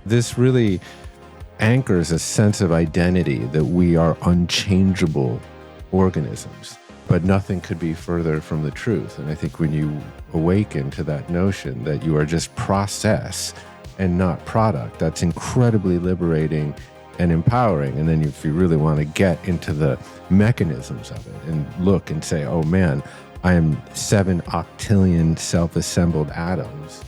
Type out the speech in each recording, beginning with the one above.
This really anchors a sense of identity that we are unchangeable organisms, but nothing could be further from the truth. And I think when you awaken to that notion that you are just process and not product, that's incredibly liberating and empowering. And then if you really want to get into the mechanisms of it and look and say, oh man, I am 7 octillion self-assembled atoms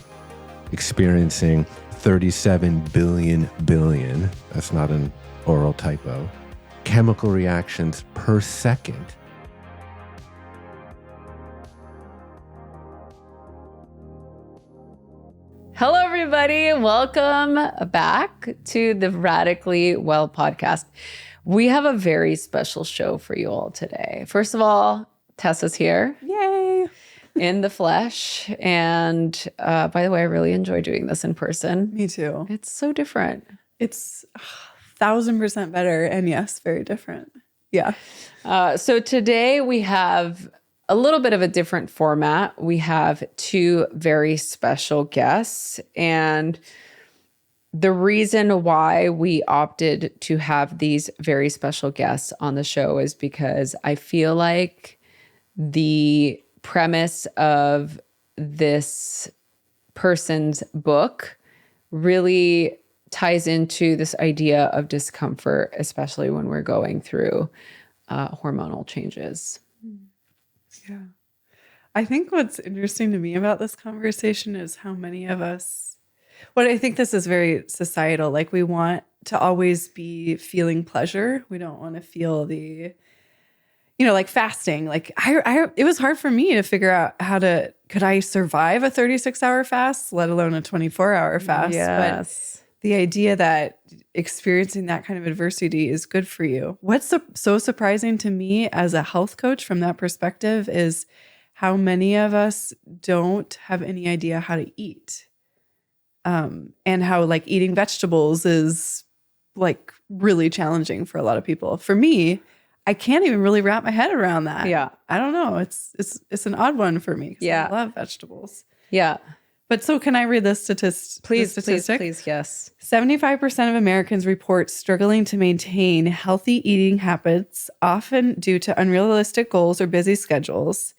experiencing 37 billion, that's not an oral typo, chemical reactions per second. Hello, everybody. Welcome back to the Radically Well podcast. We have a very special show for you all today. First of all, Tessa's here. Yay! In the flesh. And by the way, I really enjoy doing this in person. Me too. It's so different. It's 1,000% better. And yes, very different. Yeah. So today we have a little bit of a different format. We have 2 very special guests. And the reason why we opted to have these very special guests on the show is because I feel like the premise of this person's book really ties into this idea of discomfort, especially when we're going through hormonal changes. Yeah. I think what's interesting to me about this conversation is how many of us, I think this is very societal. Like we want to always be feeling pleasure. We don't want to feel the, like fasting. Like it was hard for me to figure out could I survive a 36-hour fast, let alone a 24-hour fast? Yes. But the idea that experiencing that kind of adversity is good for you. What's so surprising to me as a health coach from that perspective is how many of us don't have any idea how to eat. And how like eating vegetables is like really challenging for a lot of people. For me, I can't even really wrap my head around that. Yeah. I don't know. It's an odd one for me. Yeah. I love vegetables. Yeah. But so can I read this statistic? Please, yes. 75% of Americans report struggling to maintain healthy eating habits, often due to unrealistic goals or busy schedules,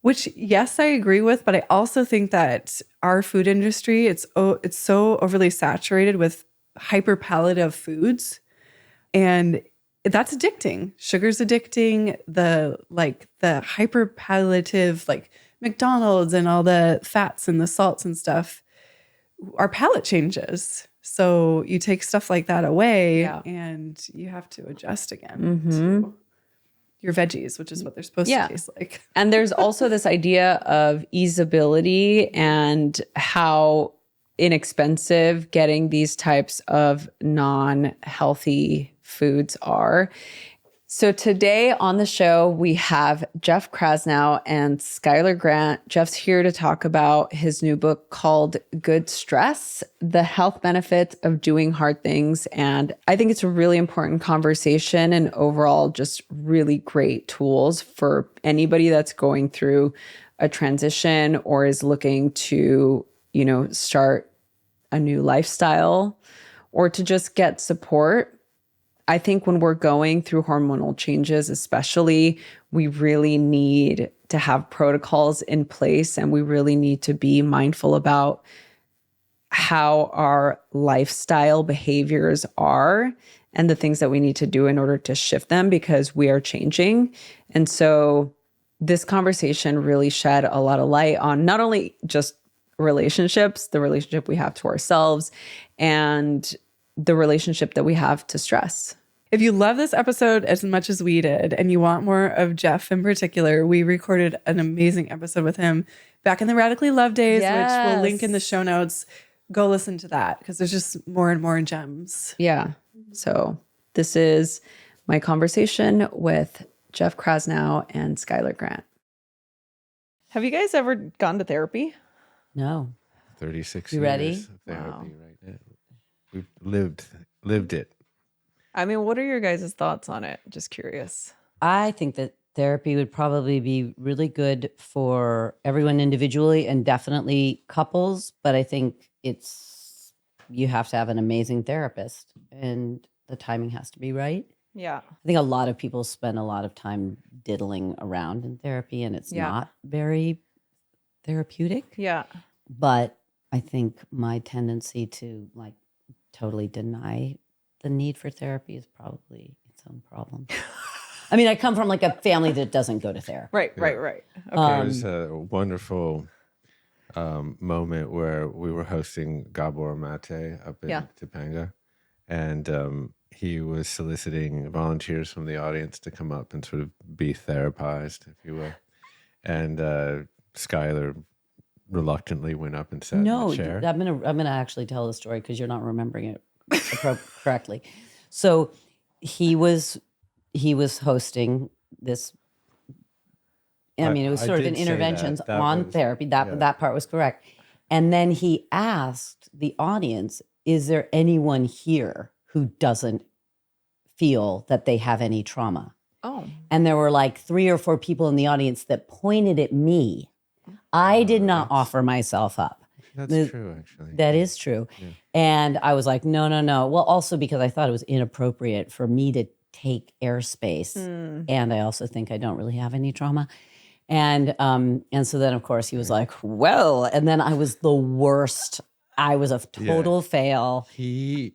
which, yes, I agree with. But I also think that our food industry, it's so overly saturated with hyper-palliative foods. And that's addicting. Sugar's addicting. The hyper-palliative, like McDonald's and all the fats and the salts and stuff, our palate changes. So you take stuff like that away and you have to adjust again to your veggies, which is what they're supposed to taste like. And there's also this idea of easeability and how inexpensive getting these types of non-healthy foods are. So today on the show, we have Jeff Krasno and Schuyler Grant. Jeff's here to talk about his new book called Good Stress, The Health Benefits of Doing Hard Things. And I think it's a really important conversation and overall just really great tools for anybody that's going through a transition or is looking to, start a new lifestyle or to just get support. I think when we're going through hormonal changes, especially, we really need to have protocols in place and we really need to be mindful about how our lifestyle behaviors are and the things that we need to do in order to shift them because we are changing. And so this conversation really shed a lot of light on not only just relationships, the relationship we have to ourselves, and the relationship that we have to stress. If you love this episode as much as we did and you want more of Jeff in particular, we recorded an amazing episode with him back in the Radically Love days, which we'll link in the show notes. Go listen to that because there's just more and more gems. Yeah. So this is my conversation with Jeff Krasno and Schuyler Grant. Have you guys ever gone to therapy? No. 36 You years ready? of therapy Wow. right now. We've lived it. I mean, what are your guys' thoughts on it? Just curious. I think that therapy would probably be really good for everyone individually and definitely couples, but I think it's you have to have an amazing therapist, and the timing has to be right. Yeah. I think a lot of people spend a lot of time diddling around in therapy, and it's Yeah. not very therapeutic. Yeah. But I think my tendency to like totally deny the need for therapy is probably its own problem. I mean, I come from like a family that doesn't go to therapy. Right. Okay. There was a wonderful moment where we were hosting Gabor Mate up in Topanga, and he was soliciting volunteers from the audience to come up and sort of be therapized, if you will. And Schuyler reluctantly went up and sat in the chair. I'm gonna actually tell the story because you're not remembering it correctly. So he was hosting this. I mean, it was sort of an interventions on therapy. That part was correct. And then he asked the audience, "Is there anyone here who doesn't feel that they have any trauma?" Oh. And there were like 3 or 4 people in the audience that pointed at me. I did not offer myself up. That's true, actually. That is true. Yeah. And I was like, no. Well, also because I thought it was inappropriate for me to take airspace. And I also think I don't really have any trauma. And so then, of course, he was like, well, and then I was the worst. I was a total fail. He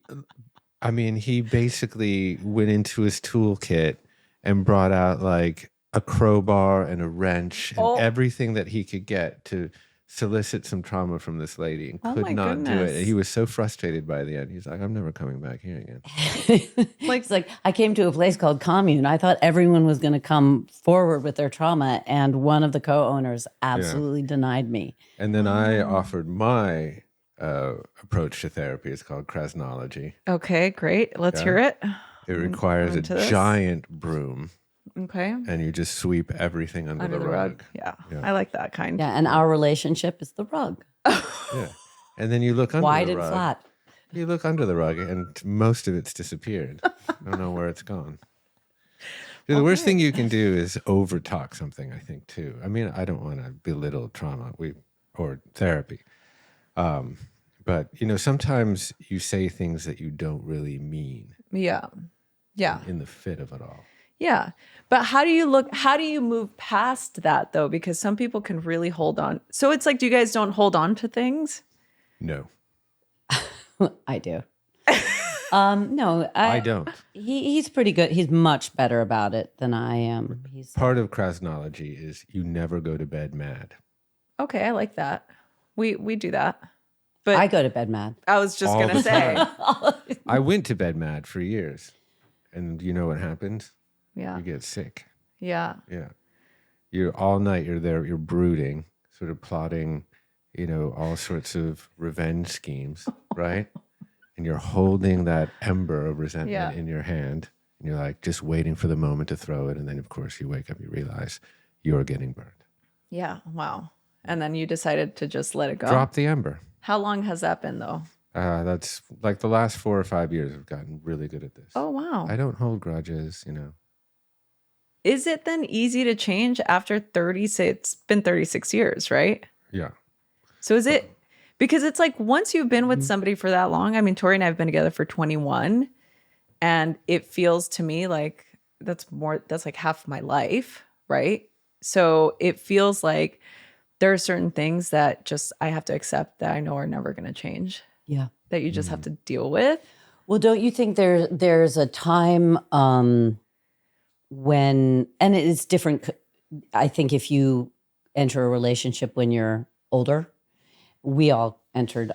basically went into his toolkit and brought out like a crowbar and a wrench and everything that he could get to solicit some trauma from this lady, and could not do it. And he was so frustrated by the end. He's like, I'm never coming back here again. It's like, I came to a place called Commune. I thought everyone was going to come forward with their trauma, and one of the co-owners absolutely denied me. And then I offered my approach to therapy. It's called Krasnology. Okay, great. Let's hear it. It requires a giant broom. Okay. And you just sweep everything under the rug. Yeah. I like that kind. Yeah, and our relationship is the rug. Yeah. And then you look under Wide the and rug. flat. You look under the rug, and most of it's disappeared. I don't know where it's gone. The worst thing you can do is over-talk something, I think, too. I mean, I don't want to belittle trauma or therapy. But, sometimes you say things that you don't really mean. Yeah. Yeah. In the fit of it all. Yeah. But how do you move past that though? Because some people can really hold on. So it's like, do you guys don't hold on to things? No. I do. No, I don't. He's pretty good. He's much better about it than I am. Part of Krasnology is you never go to bed mad. Okay, I like that. We do that. But I go to bed mad. I was just going to say. I went to bed mad for years. And you know what happens? Yeah. You get sick. Yeah. Yeah. You're all night, you're there, you're brooding, sort of plotting, all sorts of revenge schemes, right? And you're holding that ember of resentment in your hand. And you're like just waiting for the moment to throw it. And then, of course, you wake up, you realize you're getting burned. Yeah. Wow. And then you decided to just let it go. Drop the ember. How long has that been, though? That's like the last 4 or 5 years I've gotten really good at this. Oh, wow. I don't hold grudges, Is it then easy to change after 36? It's been 36 years, right? Yeah. So is it, because it's like once you've been with somebody for that long, I mean, Tori and I have been together for 21, and it feels to me like that's like half my life, right? So it feels like there are certain things that just I have to accept that I know are never going to change. Yeah. That you just have to deal with. Well, don't you think there's a time when, and it's different. I think if you enter a relationship when you're older, we all entered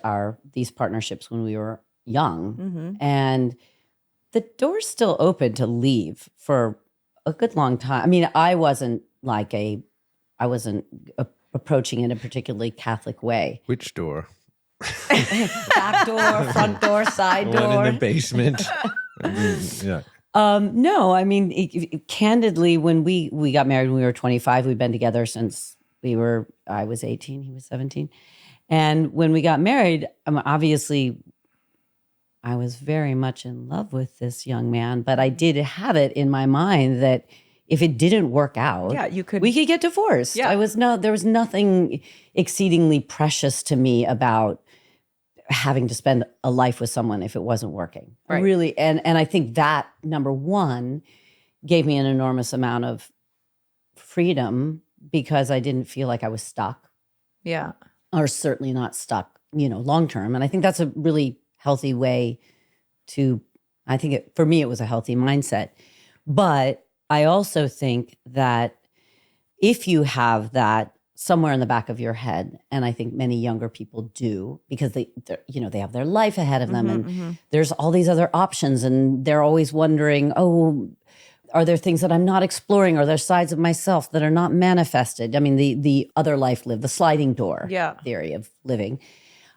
these partnerships when we were young, and the door's still open to leave for a good long time. I mean, I wasn't approaching it in a particularly Catholic way. Which door? Back door, front door, side door. One in the basement. Yeah. No, I mean, candidly, when we got married when we were 25, we've been together since I was 18, he was 17. And when we got married, obviously, I was very much in love with this young man, but I did have it in my mind that if it didn't work out, we could get divorced. Yeah. There was nothing exceedingly precious to me about having to spend a life with someone if it wasn't working. Right. Really, and I think that, number one, gave me an enormous amount of freedom because I didn't feel like I was stuck. Yeah. Or certainly not stuck, long term. And I think that's a really healthy way to, for me, it was a healthy mindset. But I also think that if you have that somewhere in the back of your head, and I think many younger people do, because they have their life ahead of them, and there's all these other options, and they're always wondering, oh, are there things that I'm not exploring? Are there sides of myself that are not manifested? I mean, the other life lived, the sliding door theory of living.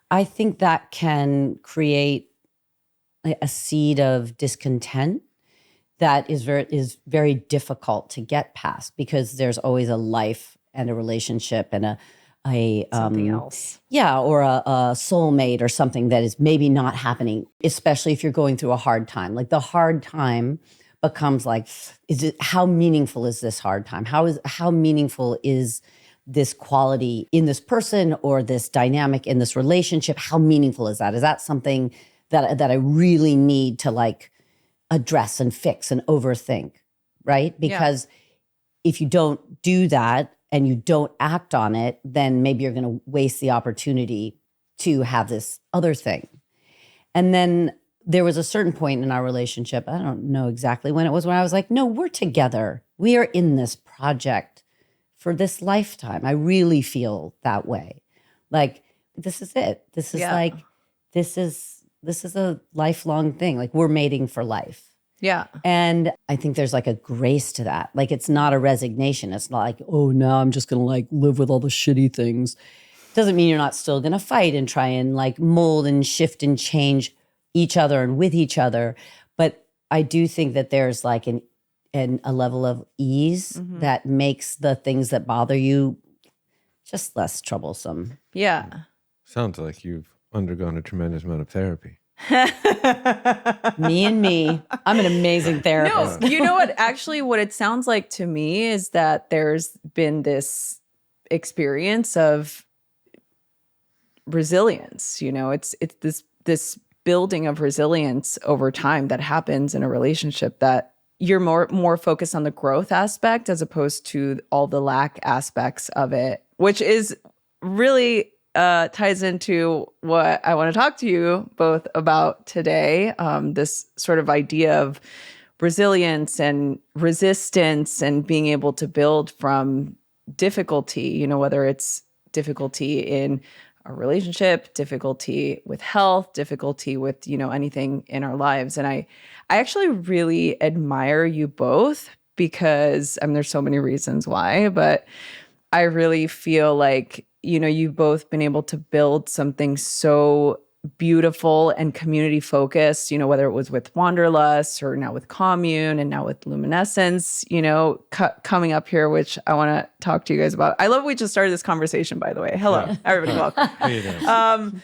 I think that can create a seed of discontent that is very difficult to get past, because there's always a life and a relationship and a something else. Yeah, or a soulmate or something that is maybe not happening, especially if you're going through a hard time. Like the hard time becomes like, how meaningful is this hard time? How meaningful is this quality in this person or this dynamic in this relationship? How meaningful is that? Is that something that I really need to like address and fix and overthink, right? Because if you don't do that and you don't act on it, then maybe you're going to waste the opportunity to have this other thing. And then there was a certain point in our relationship, I don't know exactly when it was, when I was like, no, we're together. We are in this project for this lifetime. I really feel that way. Like, this is it. This is like, this is a lifelong thing. Like, we're mating for life. Yeah. And I think there's like a grace to that. Like, it's not a resignation. It's not like, oh, now I'm just going to like live with all the shitty things. Doesn't mean you're not still going to fight and try and like mold and shift and change each other and with each other. But I do think that there's like a level of ease that makes the things that bother you just less troublesome. Yeah. Sounds like you've undergone a tremendous amount of therapy. Me and me. I'm an amazing therapist. No, you know what? Actually, what it sounds like to me is that there's been this experience of resilience. It's this building of resilience over time that happens in a relationship, that you're more focused on the growth aspect as opposed to all the lack aspects of it, which is really ties into what I want to talk to you both about today. This sort of idea of resilience and resistance and being able to build from difficulty, whether it's difficulty in a relationship, difficulty with health, difficulty with, anything in our lives. And I actually really admire you both because, there's so many reasons why, but I really feel like, you've both been able to build something so beautiful and community focused, whether it was with Wanderlust or now with Commune and now with Luminescence, coming up here, which I want to talk to you guys about. I love we just started this conversation, by the way. Hello, everybody, welcome. How you doing?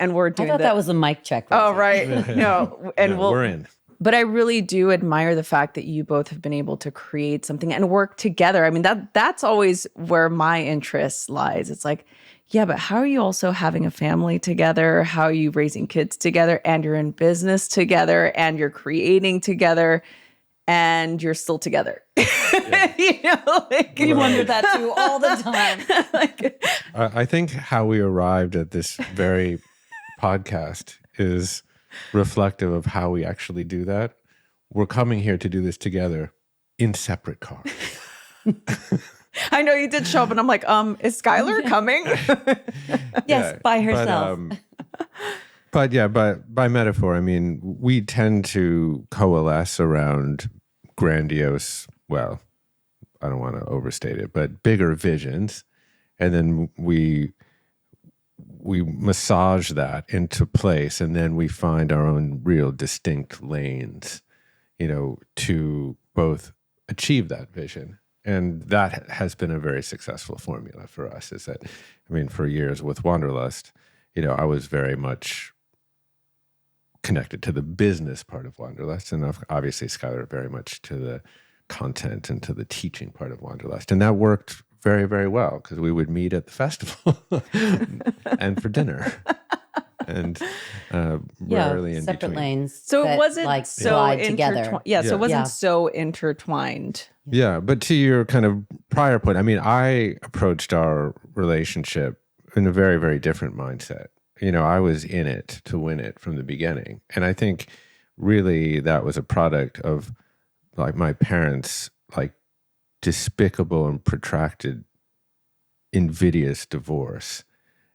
And we're doing I thought that was a mic check. Oh, right. No, and we're in. But I really do admire the fact that you both have been able to create something and work together. That's always where my interest lies. It's like, yeah, but how are you also having a family together? How are you raising kids together? And you're in business together and you're creating together and you're still together. We wonder that too all the time. I think how we arrived at this very podcast is reflective of how we actually do that. We're coming here to do this together in separate cars. I know you did show up and I'm like, is Schuyler coming? Yes, by herself. But by metaphor, we tend to coalesce around grandiose, well, I don't want to overstate it, but bigger visions. And then we massage that into place, and then we find our own real distinct lanes, to both achieve that vision. And that has been a very successful formula for us, is that, for years with Wanderlust, I was very much connected to the business part of Wanderlust, and obviously Schuyler very much to the content and to the teaching part of Wanderlust. And that worked very, very well because we would meet at the festival and for dinner. and rarely in separate between. lanes. So it that, wasn't like so glide intertwined. together. Yeah, so it wasn't Yeah. so intertwined. Yeah, but to your kind of prior point, I mean, I approached our relationship in a very, very different mindset. I was in it to win it from the beginning. And I think really that was a product of like my parents' like despicable and protracted, invidious divorce.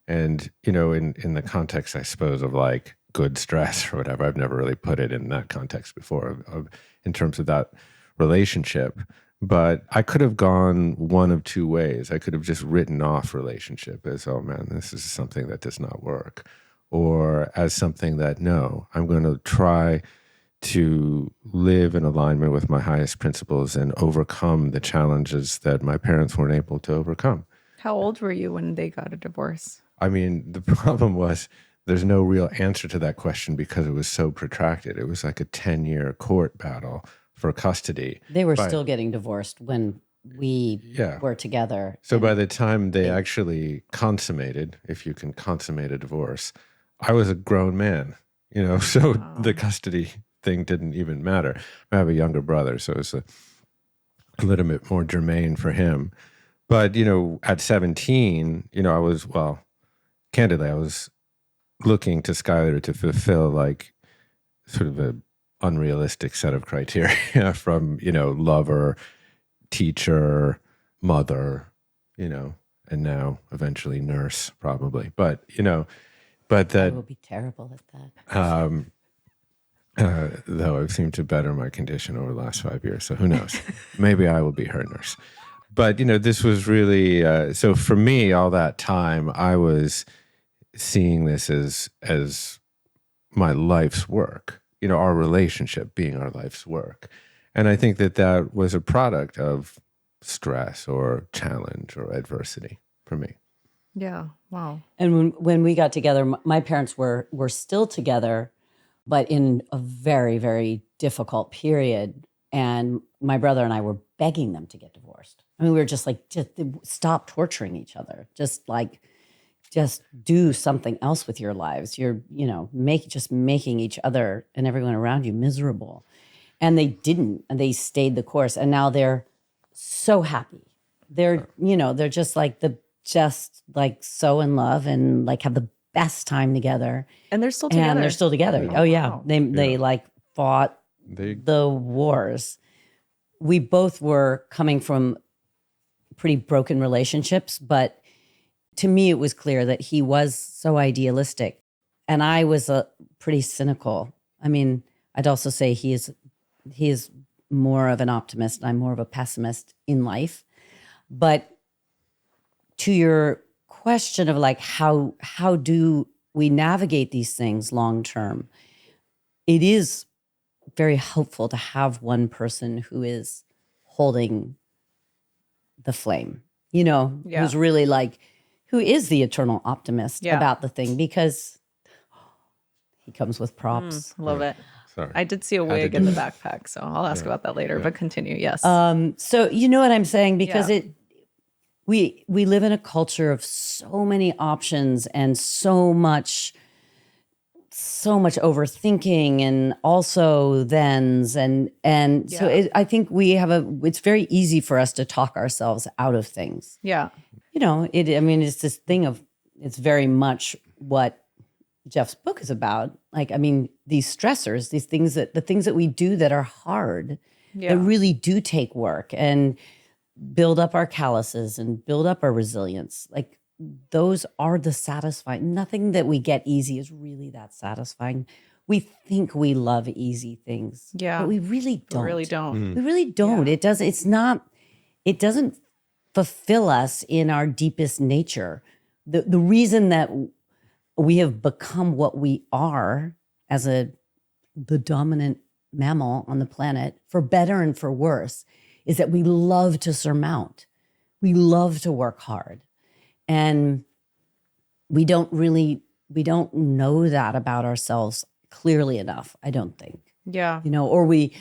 And, in the context, I suppose, of like good stress or whatever, I've never really put it in that context before in terms of that relationship. But I could have gone one of two ways. I could have just written off relationship as, oh man, this is something that does not work. Or as something that, no, I'm going to try to live in alignment with my highest principles and overcome the challenges that my parents weren't able to overcome. How old were you when they got a divorce? I mean, the problem was there's no real answer to that question because it was so protracted. It was like a 10-year court battle for custody. They were still getting divorced when we were together. So by the time they actually consummated, if you can consummate a divorce, I was a grown man, so the custody thing didn't even matter. I have a younger brother, so it's a little bit more germane for him. But, at 17, I was, candidly, I was looking to Schuyler to fulfill like sort of a unrealistic set of criteria from, lover, teacher, mother, and now eventually nurse probably. But, but that I will be terrible at that. though I've seemed to better my condition over the last 5 years. So who knows? Maybe I will be her nurse. But, this was really, so for me, all that time, I was seeing this as my life's work, our relationship being our life's work. And I think that was a product of stress or challenge or adversity for me. Yeah. Wow. And when we got together, my parents were still together, but in a very, very difficult period. And my brother and I were begging them to get divorced. I mean, we were just like, just stop torturing each other. Just do something else with your lives. You're, making each other and everyone around you miserable. And they didn't, and they stayed the course. And now they're so happy. They're, they're just like so in love and like have the best time together. And they're still together. And they're still together. Oh, yeah. wow. They like fought the wars. We both were coming from pretty broken relationships, but to me, it was clear that he was so idealistic and I was pretty cynical. I mean, I'd also say he is more of an optimist and I'm more of a pessimist in life. But to your question of like, how do we navigate these things long term? It is very helpful to have one person who is holding the flame, who's really like, who is the eternal optimist about the thing, because he comes with props. Love it. Sorry. I did see a wig in the backpack, so I'll ask about that later, but continue. Yes. So you know what I'm saying? Because we live in a culture of so many options and so much overthinking and also thens so I think it's very easy for us to talk ourselves out of things. Yeah. It's this thing of, it's very much what Jeff's book is about. Like, I mean, these stressors, the things that we do that are hard, that really do take work and build up our calluses and build up our resilience. Like, those are the satisfying. Nothing that we get easy is really that satisfying. We think we love easy things. Yeah. But we really don't. We really don't. We really don't. Yeah. It doesn't fulfill us in our deepest nature. The reason that we have become what we are as the dominant mammal on the planet, for better and for worse, is that we love to surmount. We love to work hard. And we don't know that about ourselves clearly enough, I don't think. Yeah. Or we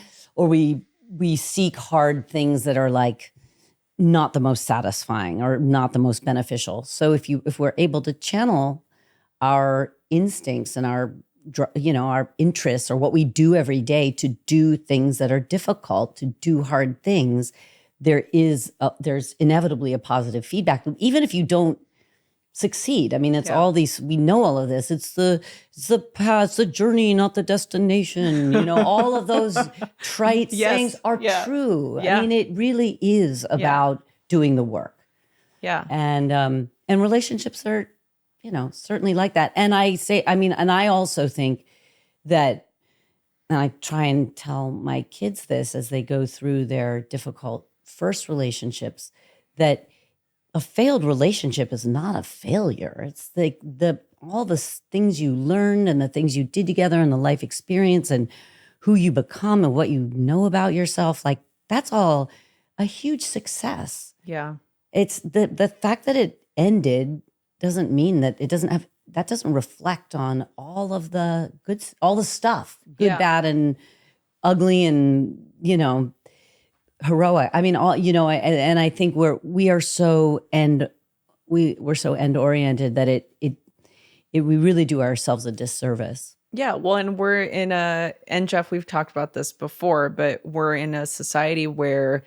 seek hard things that are like not the most satisfying or not the most beneficial. So if we're able to channel our instincts and our interests or what we do every day to do things that are difficult, to do hard things, there's inevitably a positive feedback loop, even if you don't succeed. I mean, it's all these, we know all of this. It's the path, it's the journey, not the destination. All of those trite sayings are true. Yeah. I mean, it really is about doing the work. Yeah. And relationships are, certainly like that. And I also think that, and I try and tell my kids this as they go through their difficult first relationships, that a failed relationship is not a failure. It's like all the things you learned and the things you did together and the life experience and who you become and what you know about yourself. Like, that's all a huge success. Yeah. It's the fact that it ended doesn't mean that that doesn't reflect on all of the all the stuff, good, bad, and ugly, and heroic. I mean, all and I think we're so end oriented that we really do ourselves a disservice. Yeah, well, and and Jeff, we've talked about this before, but we're in a society where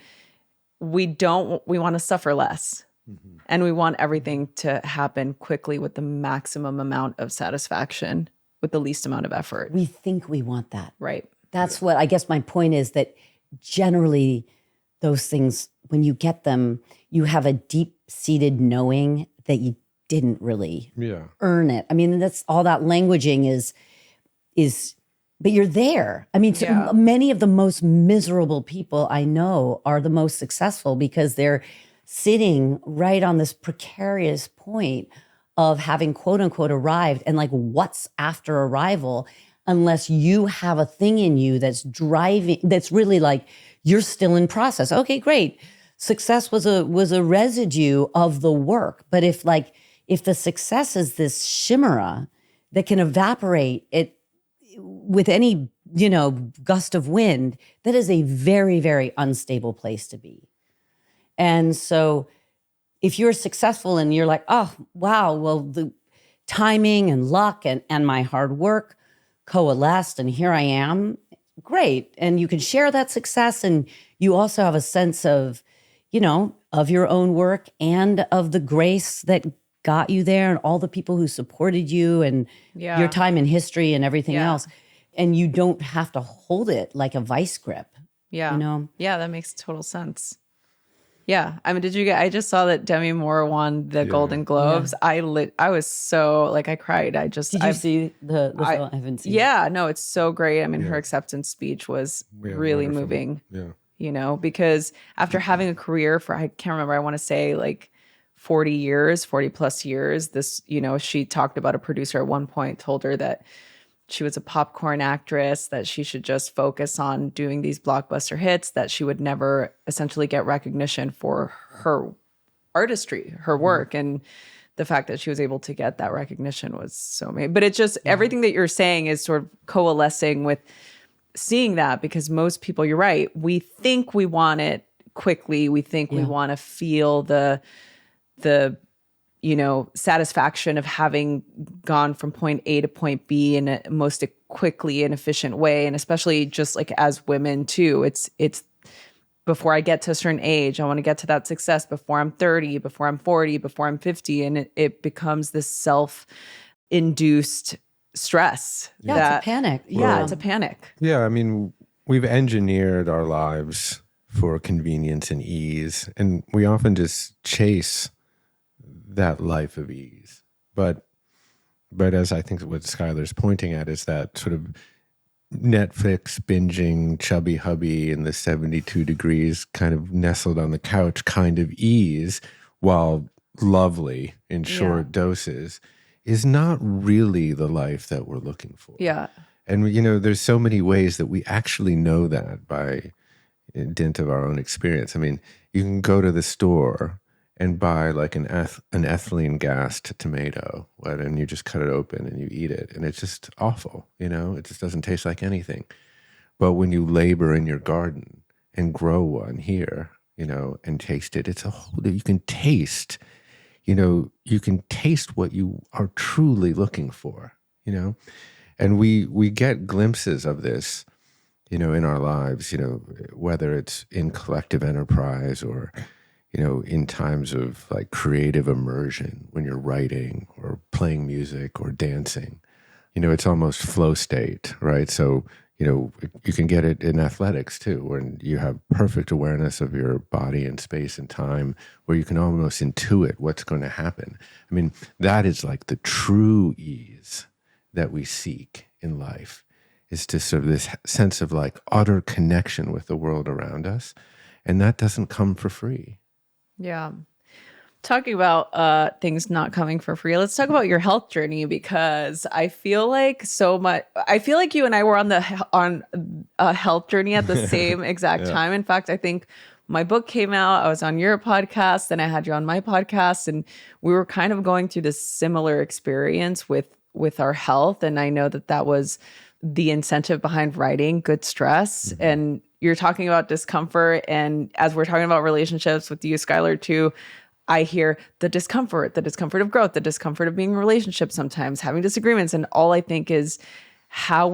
we want to suffer less. Mm-hmm. And we want everything to happen quickly with the maximum amount of satisfaction with the least amount of effort. We think we want that. Right. That's what I guess my point is, that generally those things, when you get them, you have a deep-seated knowing that you didn't really earn it. I mean, that's all that languaging is but you're there. I mean, so many of the most miserable people I know are the most successful because they're sitting right on this precarious point of having quote unquote arrived, and like, what's after arrival, unless you have a thing in you that's driving, that's really like, you're still in process. Okay, great. Success was a residue of the work. But if the success is this chimera that can evaporate it with any, gust of wind, that is a very, very unstable place to be. And so if you're successful and you're like, oh, wow, well, the timing and luck and my hard work coalesced and here I am, great. And you can share that success, and you also have a sense of, of your own work and of the grace that got you there and all the people who supported you and your time in history and everything else. And you don't have to hold it like a vice grip. Yeah. Yeah, that makes total sense. Yeah. I mean, I just saw that Demi Moore won the Golden Globes. Yeah. I was so, I cried. Did you see the film? I haven't seen it. Yeah, no, it's so great. I mean, her acceptance speech was really moving. Yeah. Because after having a career for, I can't remember, I want to say 40 plus years, this, she talked about a producer at one point, told her that she was a popcorn actress, that she should just focus on doing these blockbuster hits, that she would never essentially get recognition for her artistry, her work. And the fact that she was able to get that recognition was so amazing. But it's just everything that you're saying is sort of coalescing with seeing that, because most people, you're right, we think we want it quickly. We think we want to feel the satisfaction of having gone from point A to point B in a most quickly and efficient way. And especially just as women too, it's before I get to a certain age, I want to get to that success before I'm 30, before I'm 40, before I'm 50. And it becomes this self-induced stress. Yeah, it's a panic. Yeah, it's a panic. Yeah, I mean, we've engineered our lives for convenience and ease, and we often just chase that life of ease. But as I think what Schuyler's pointing at is that sort of Netflix binging, chubby hubby in the 72 degrees, kind of nestled on the couch kind of ease, while lovely in short doses, is not really the life that we're looking for. Yeah. And, there's so many ways that we actually know that by dint of our own experience. I mean, you can go to the store and buy an ethylene gassed tomato, and you just cut it open and you eat it, and it's just awful, it just doesn't taste like anything. But when you labor in your garden and grow one here, and taste it, it's you can taste you can taste what you are truly looking for, and we get glimpses of this, in our lives, whether it's in collective enterprise or, in times of like creative immersion when you're writing or playing music or dancing, it's almost flow state, right? So, you can get it in athletics too, when you have perfect awareness of your body and space and time, where you can almost intuit what's going to happen. I mean, that is like the true ease that we seek in life, is to sort of this sense of like utter connection with the world around us. And that doesn't come for free. Yeah. Talking about things not coming for free, let's talk about your health journey, because I feel like you and I were on a health journey at the same exact time. In fact, I think my book came out, I was on your podcast, then I had you on my podcast, and we were kind of going through this similar experience with our health. And I know that was the incentive behind writing Good Stress. Mm-hmm. And you're talking about discomfort. And as we're talking about relationships with you, Schuyler, too, I hear the discomfort of growth, the discomfort of being in relationships, sometimes having disagreements. And all I think is how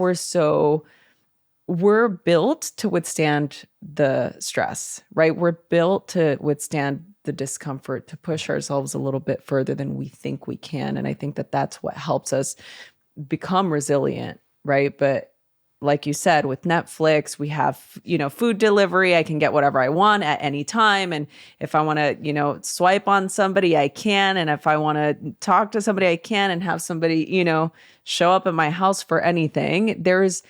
we're built to withstand the stress, right? We're built to withstand the discomfort, to push ourselves a little bit further than we think we can. And I think that's what helps us become resilient, right? But like you said, with Netflix, we have, food delivery. I can get whatever I want at any time. And if I want to, swipe on somebody, I can. And if I want to talk to somebody, I can, and have somebody, show up at my house for anything. There's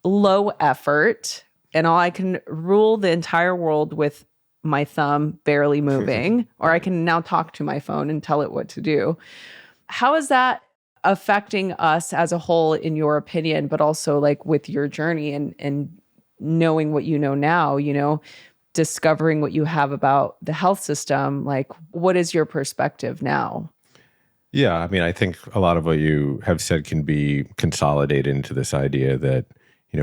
low effort, and I can rule the entire world with my thumb barely moving, or I can now talk to my phone and tell it what to do. How is that affecting us as a whole, in your opinion, but also like with your journey and knowing what you know now, discovering what you have about the health system? Like, what is your perspective now? Yeah, I mean, I think a lot of what you have said can be consolidated into this idea that,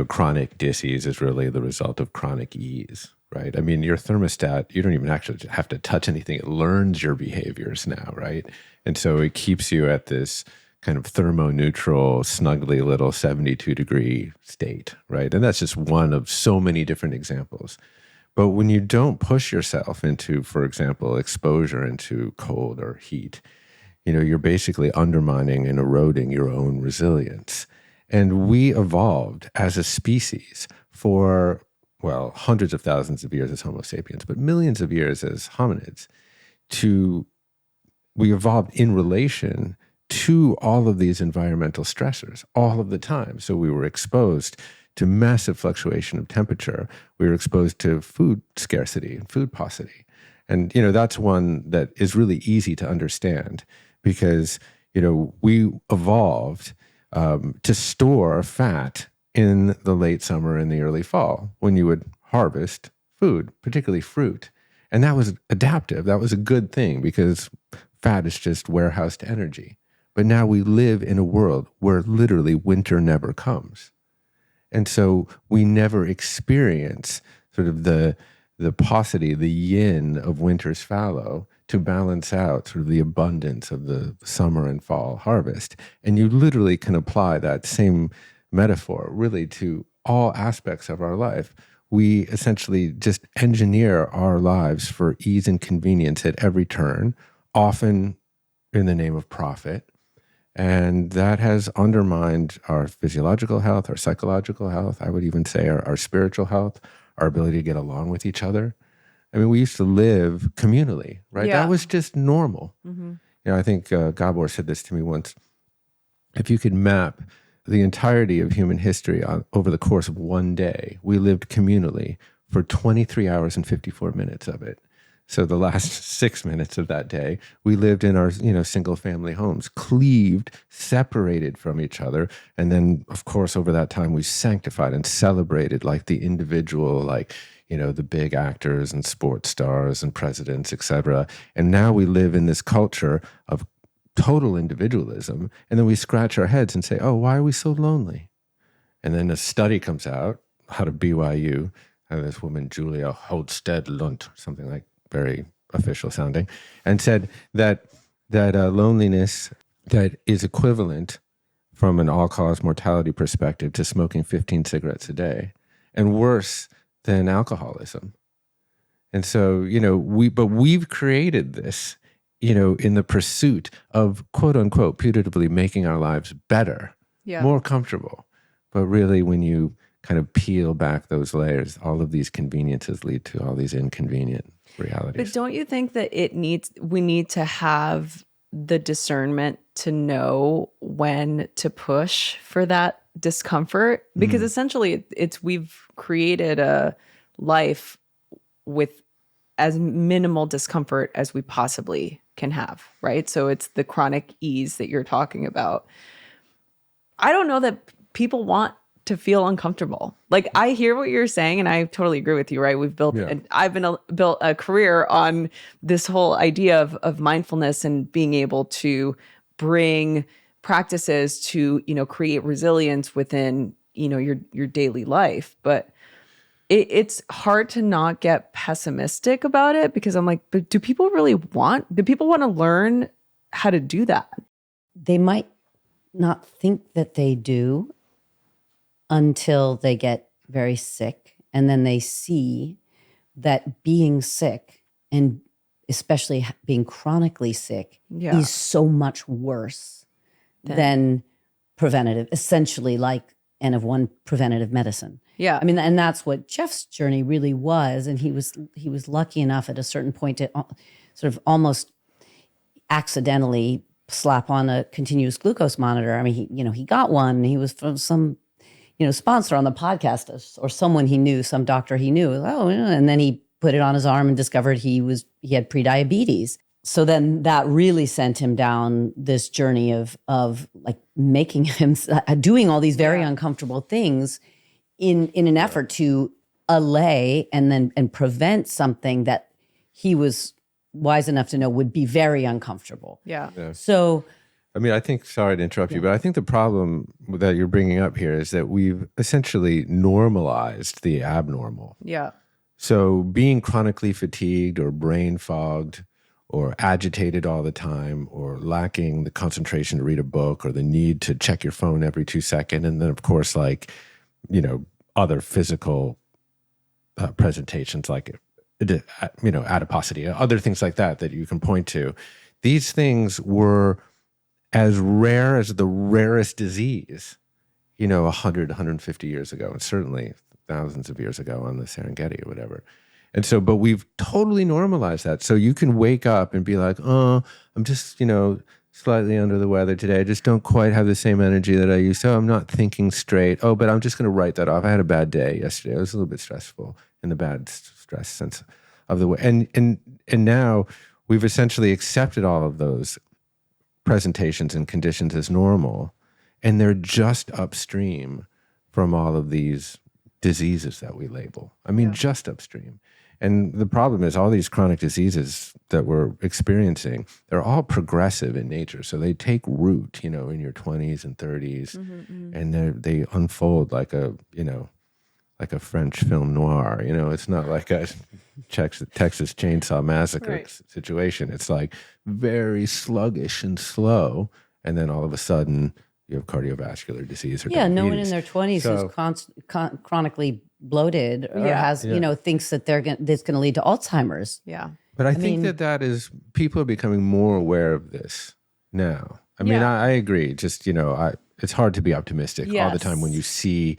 chronic disease is really the result of chronic ease, right? I mean, your thermostat, you don't even actually have to touch anything. It learns your behaviors now, right? And so it keeps you at this kind of thermoneutral, snuggly little 72-degree state, right? And that's just one of so many different examples. But when you don't push yourself into, for example, exposure into cold or heat, you're basically undermining and eroding your own resilience. And we evolved as a species for, well, hundreds of thousands of years as Homo sapiens, but millions of years as hominids. We evolved in relation to all of these environmental stressors all of the time. So we were exposed to massive fluctuation of temperature. We were exposed to food scarcity and food paucity. And, that's one that is really easy to understand because, we evolved to store fat in the late summer and the early fall when you would harvest food, particularly fruit. And that was adaptive. That was a good thing because fat is just warehoused energy. But now we live in a world where literally winter never comes. And so we never experience sort of the paucity, the yin of winter's fallow to balance out sort of the abundance of the summer and fall harvest. And you literally can apply that same metaphor really to all aspects of our life. We essentially just engineer our lives for ease and convenience at every turn, often in the name of profit. And that has undermined our physiological health, our psychological health, I would even say our spiritual health, our ability to get along with each other. I mean, we used to live communally, right? Yeah. That was just normal. Mm-hmm. I think Gabor said this to me once. If you could map the entirety of human history over the course of one day, we lived communally for 23 hours and 54 minutes of it. So the last 6 minutes of that day, we lived in our, single family homes, cleaved, separated from each other. And then, of course, over that time, we sanctified and celebrated like the individual, like, the big actors and sports stars and presidents, et cetera. And now we live in this culture of total individualism. And then we scratch our heads and say, oh, why are we so lonely? And then a study comes out of BYU, this woman, Julia Holstead Lunt, something like very official sounding, and said that that loneliness that is equivalent from an all-cause mortality perspective to smoking 15 cigarettes a day, and worse than alcoholism. And so, we've created this, in the pursuit of, quote unquote, putatively making our lives better, more comfortable. But really, when you kind of peel back those layers, all of these conveniences lead to all these inconvenient realities. But don't you think that we need to have the discernment to know when to push for that discomfort? Because essentially we've created a life with as minimal discomfort as we possibly can have, right? So it's the chronic ease that you're talking about. I don't know that people want to feel uncomfortable. Like, I hear what you're saying, and I totally agree with you, right? We've built, and I've built a career on this whole idea of mindfulness and being able to bring practices to, create resilience within, your daily life. But it's hard to not get pessimistic about it, because I'm like, but do people want to learn how to do that? They might not think that they do until they get very sick. And then they see that being sick, and especially being chronically sick, is so much worse than preventative, essentially like N of 1 preventative medicine. Yeah. I mean, and that's what Jeff's journey really was. And he was lucky enough at a certain point to sort of almost accidentally slap on a continuous glucose monitor. I mean, he got one, and he was from some sponsor on the podcast, or someone he knew, some doctor he knew. And then he put it on his arm and discovered he had prediabetes. So then that really sent him down this journey of like making him doing all these very uncomfortable things in an effort to allay and prevent something that he was wise enough to know would be very uncomfortable. Yeah. So, I mean, I think, sorry to interrupt you, but I think the problem that you're bringing up here is that we've essentially normalized the abnormal. Yeah. So being chronically fatigued or brain fogged or agitated all the time, or lacking the concentration to read a book, or the need to check your phone every 2 seconds. And then, of course, other physical presentations like, adiposity, other things like that you can point to. These things were as rare as the rarest disease, 100, 150 years ago, and certainly thousands of years ago on the Serengeti or whatever. And so, but we've totally normalized that. So you can wake up and be like, oh, I'm just, slightly under the weather today. I just don't quite have the same energy that I used to. I'm not thinking straight. Oh, but I'm just going to write that off. I had a bad day yesterday. It was a little bit stressful in the bad stress sense of the way. And now we've essentially accepted all of those presentations and conditions as normal, and they're just upstream from all of these diseases that we label. I mean, just upstream. And the problem is all these chronic diseases that we're experiencing, they're all progressive in nature. So they take root, in your 20s and 30s, and they unfold like a French film noir. It's not like a Texas Chainsaw Massacre situation. It's like very sluggish and slow. And then all of a sudden you have cardiovascular disease or diabetes. No one in their 20s who's chronically bloated or has, thinks that that's going to lead to Alzheimer's. Yeah. But I think that is, people are becoming more aware of this now. I mean, I agree. Just, it's hard to be optimistic all the time when you see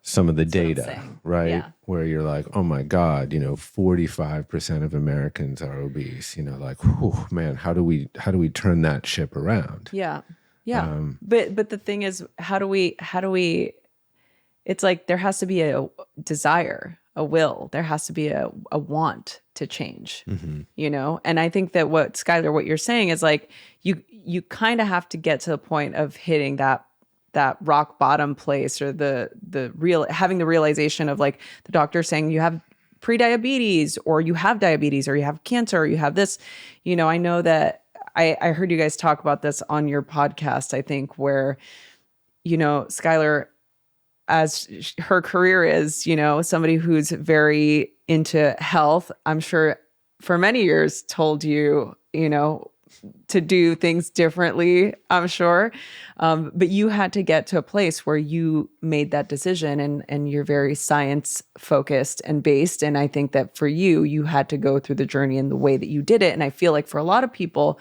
some of the data, right? Yeah. Where you're like, oh my God, 45% of Americans are obese, like, whew, man, how do we turn that ship around? Yeah. Yeah. But the thing is, how do we, it's like there has to be a desire, a will. There has to be a want to change, And I think that Schuyler, what you're saying is like, you kind of have to get to the point of hitting that rock bottom place, or having the realization of like the doctor saying you have prediabetes, or you have diabetes, or you have cancer, or you have this, I know that I heard you guys talk about this on your podcast, I think, where, Schuyler, as her career is, somebody who's very into health, I'm sure for many years told you, to do things differently, I'm sure. But you had to get to a place where you made that decision, and you're very science focused and based. And I think that for you, you had to go through the journey in the way that you did it. And I feel like for a lot of people,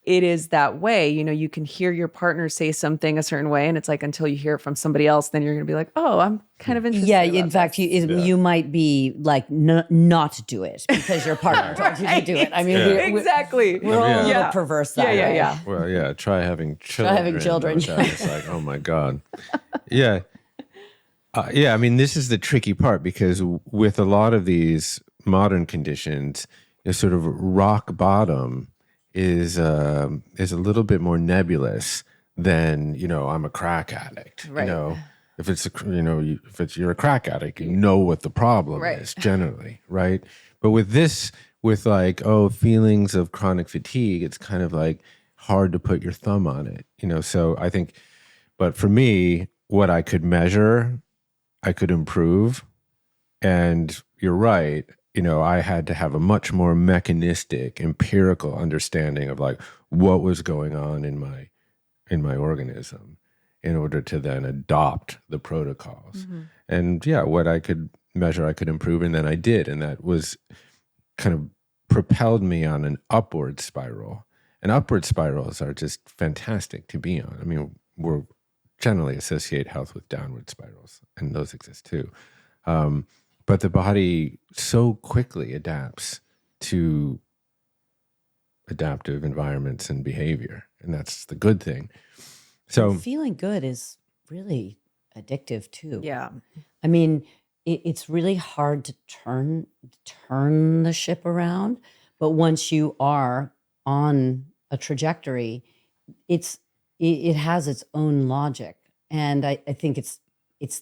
it is that way. You know, you can hear your partner say something a certain way, and it's like until you hear it from somebody else, then you're going to be like, oh, I'm kind of interested. Yeah, in fact, you might be like not do it because your partner told you to do it. I mean, exactly. We're all a little perverse that way. Yeah. Well, yeah. Try having children. It's like, oh my God. Yeah. Yeah. I mean, this is the tricky part because with a lot of these modern conditions, sort of rock bottom is a little bit more nebulous than, I'm a crack addict. Right. If it's you're a crack addict, you know what the problem is generally, right? But with this, with like, feelings of chronic fatigue, it's kind of like hard to put your thumb on it, So I think, but for me, what I could measure, I could improve, and you're right. I had to have a much more mechanistic, empirical understanding of like what was going on in my organism in order to then adopt the protocols. Mm-hmm. And what I could measure, I could improve, and then I did. And that was kind of propelled me on an upward spiral. And upward spirals are just fantastic to be on. I mean, we're generally associate health with downward spirals, and those exist too. But the body so quickly adapts to adaptive environments and behavior. And that's the good thing. So and feeling good is really addictive too. Yeah. I mean, it's really hard to turn the ship around. But once you are on a trajectory, it has its own logic. And I think it's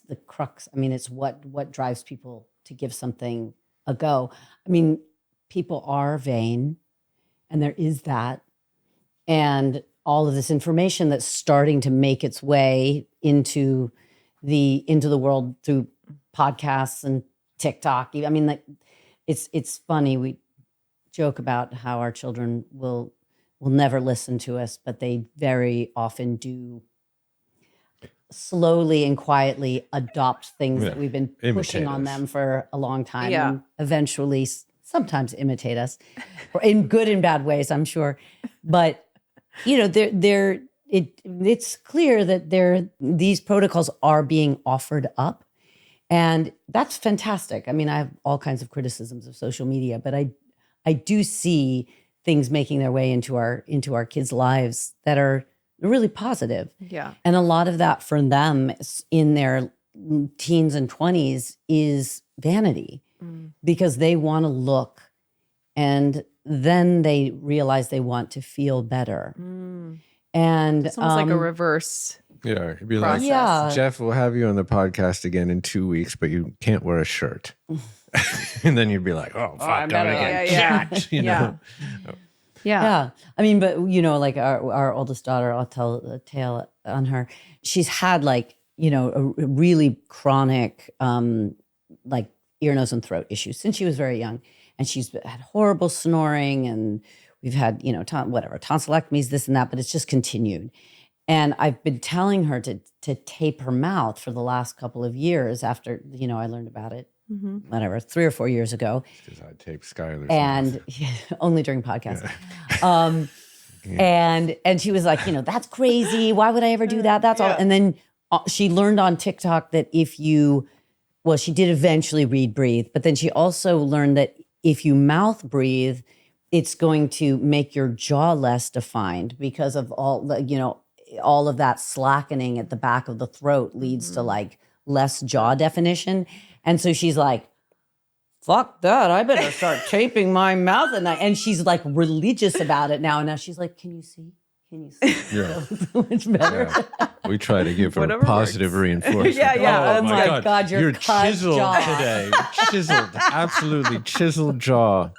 the crux. I mean, it's what drives people to give something a go. I mean, people are vain, and there is that. And all of this information that's starting to make its way into the world through podcasts and TikTok. I mean, like, it's funny. We joke about how our children will never listen to us, but they very often do slowly and quietly adopt things that we've been pushing on them for a long time, and eventually sometimes imitate us, or in good and bad ways, I'm sure. But it's clear that these protocols are being offered up, and that's fantastic. I mean, I have all kinds of criticisms of social media, but I do see things making their way into our kids' lives that are really positive. Yeah. And a lot of that for them in their teens and 20s is vanity, because they want to look, and then they realize they want to feel better. And it's almost like a reverse. Yeah, it'd be like, process. Jeff, we'll have you on the podcast again in 2 weeks, but you can't wear a shirt. And then you'd be like, oh, fuck, don't get jacked, Yeah. I mean, but like our oldest daughter, I'll tell a tale on her. She's had like, a really chronic, like ear, nose, and throat issues since she was very young. And she's had horrible snoring, and we've had, tonsillectomies, this and that, but it's just continued. And I've been telling her to tape her mouth for the last couple of years after, I learned about it. 3 or 4 years ago. Because I taped Schuyler's and only during podcasts. And she was like, that's crazy. Why would I ever do that? That's all. And then she learned on TikTok that she did eventually read breathe, but then she also learned that if you mouth breathe, it's going to make your jaw less defined, because of all of that slackening at the back of the throat leads to like less jaw definition. And so she's like, fuck that, I better start taping my mouth. And she's like religious about it now. And now she's like, can you see? Yeah. So much better. Yeah. We try to give her Whatever positive works. reinforcement. Yeah. Oh my God, you're chiseled jaw. today. Chiseled, absolutely chiseled jaw.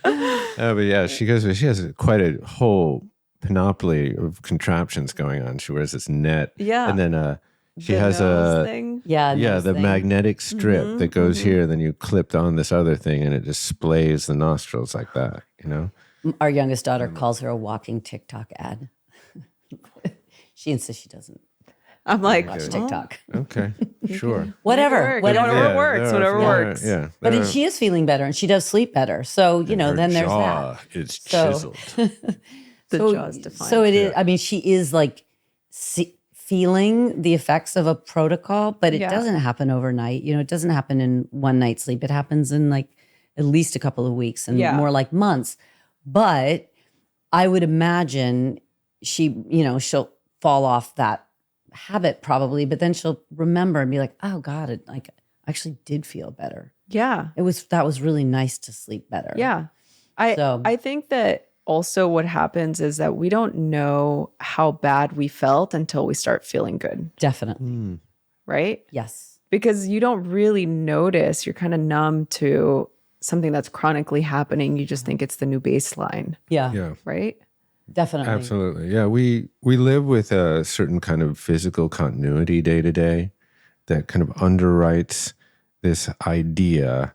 But yeah, she has quite a whole panoply of contraptions going on. She wears this net. Yeah. And then she The has nose thing. the magnetic strip that goes here. Then you clipped on this other thing, and it displays the nostrils like that. Our youngest daughter calls her a walking TikTok ad. She insists she doesn't I'm like, watch TikTok. Okay, sure. Whatever. Whatever works. Whatever works. Yeah, But she is feeling better and she does sleep better. So, then there's that. It's So- chiseled. The jaw's defined. So it is, I mean, she is like feeling the effects of a protocol, but it doesn't happen overnight. It doesn't happen in one night's sleep. It happens in like at least a couple of weeks and more like months. But I would imagine she'll fall off that habit probably, but then she'll remember and be like, oh God, I actually did feel better. Yeah. That was really nice to sleep better. Yeah. I think that also what happens is that we don't know how bad we felt until we start feeling good. Definitely. Right? Yes. Because you don't really notice. You're kind of numb to something that's chronically happening. You just think it's the new baseline. Yeah. Right? Definitely. Absolutely. Yeah. We live with a certain kind of physical continuity day to day that kind of underwrites this idea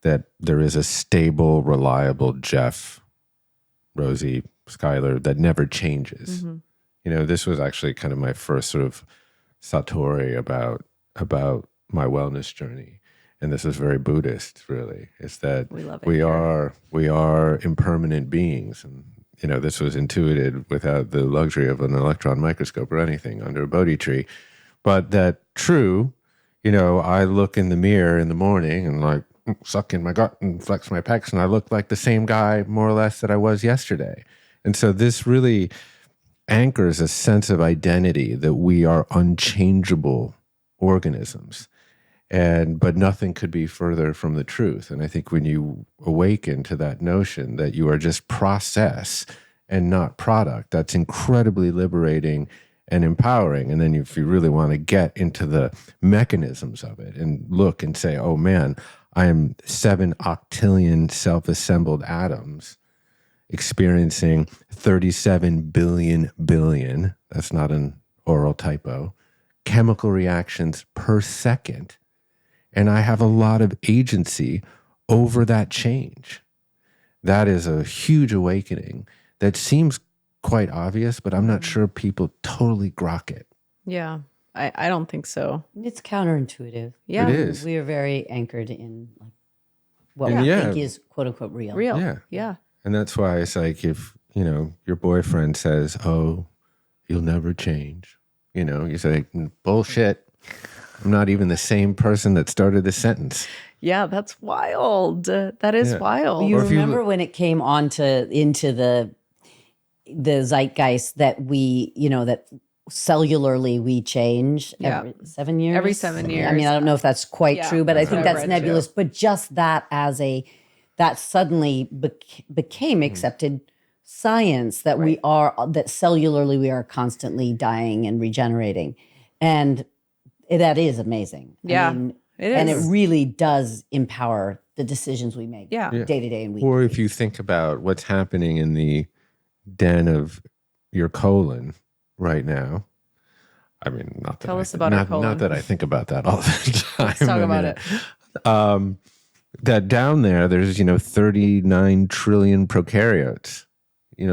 that there is a stable, reliable Jeff, Rosie, Schuyler that never changes. This was actually kind of my first sort of satori about my wellness journey. And this is very Buddhist, really. Is that We love it we here. are impermanent beings. And this was intuited without the luxury of an electron microscope or anything under a Bodhi tree. But that true, I look in the mirror in the morning and like suck in my gut and flex my pecs, and I look like the same guy more or less that I was yesterday. And so this really anchors a sense of identity that we are unchangeable organisms. But nothing could be further from the truth. And I think when you awaken to that notion that you are just process and not product, that's incredibly liberating and empowering. And then if you really want to get into the mechanisms of it and look and say, oh man, I am 7 octillion self-assembled atoms experiencing 37 billion, that's not an oral typo, chemical reactions per second. And I have a lot of agency over that change. That is a huge awakening that seems quite obvious, but I'm not sure people totally grok it. Yeah. I don't think so. It's counterintuitive. Yeah. It is. We are very anchored in what And we yeah. think is quote unquote real. Real. Yeah. And that's why it's like if, your boyfriend says, oh, you'll never change, you say, bullshit. I'm not even the same person that started the sentence. Yeah, that's wild. That is wild. You Or if you remember when it came into the zeitgeist that we, that cellularly we change every 7 years? Every 7 years. I mean, I don't know if that's quite true, but I think what I've that's read nebulous. too. But just that that suddenly became accepted science that that cellularly we are constantly dying and regenerating. And that is amazing. Yeah, I mean, it and it is. really does empower the decisions we make day to day and week. Or if you think about what's happening in the den of your colon right now. I mean, not that Tell us about our colon. Not that I think about that all the time. Let's talk about it. That down there's 39 trillion prokaryotes,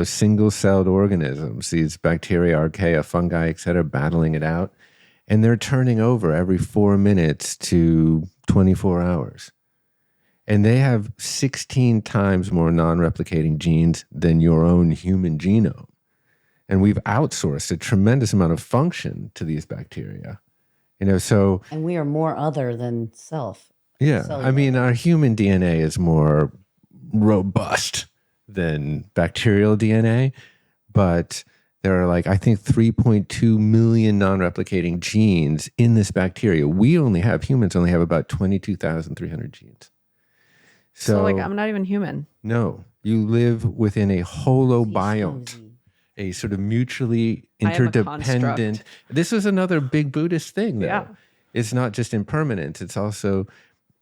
single-celled organisms, these bacteria, archaea, fungi, et cetera, battling it out. And they're turning over every 4 minutes to 24 hours. And they have 16 times more non-replicating genes than your own human genome. And we've outsourced a tremendous amount of function to these bacteria. So... And we are more other than self. Yeah. cellular. I mean, our human DNA is more robust than bacterial DNA, but there are I think 3.2 million non-replicating genes in this bacteria. Humans only have about 22,300 genes. So I'm not even human. No, you live within a holobiont, a sort of mutually I am a interdependent. construct. This is another big Buddhist thing, though. Yeah. It's not just impermanence, it's also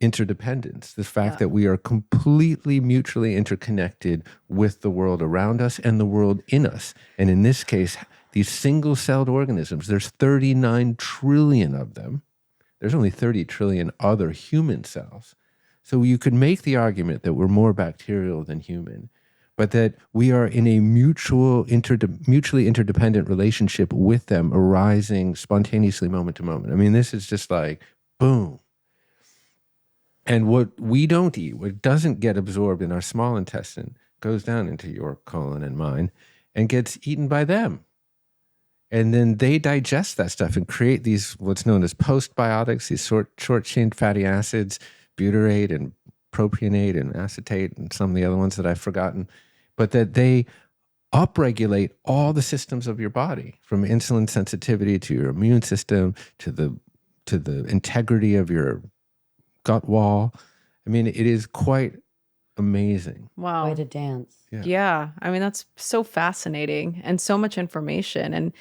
interdependence. The fact that we are completely mutually interconnected with the world around us and the world in us. And in this case, these single-celled organisms, there's 39 trillion of them. There's only 30 trillion other human cells. So you could make the argument that we're more bacterial than human. but that we are in a mutually interdependent relationship with them, arising spontaneously moment to moment. I mean, this is just like, boom. And what we don't eat, what doesn't get absorbed in our small intestine, goes down into your colon and mine and gets eaten by them. And then they digest that stuff and create these, what's known as postbiotics, these short-chain fatty acids, butyrate and propionate and acetate and some of the other ones that I've forgotten, but that they upregulate all the systems of your body, from insulin sensitivity to your immune system to the integrity of your gut wall. I mean, it is quite amazing. Wow. Quite a dance. Yeah. I mean, that's so fascinating and so much information. And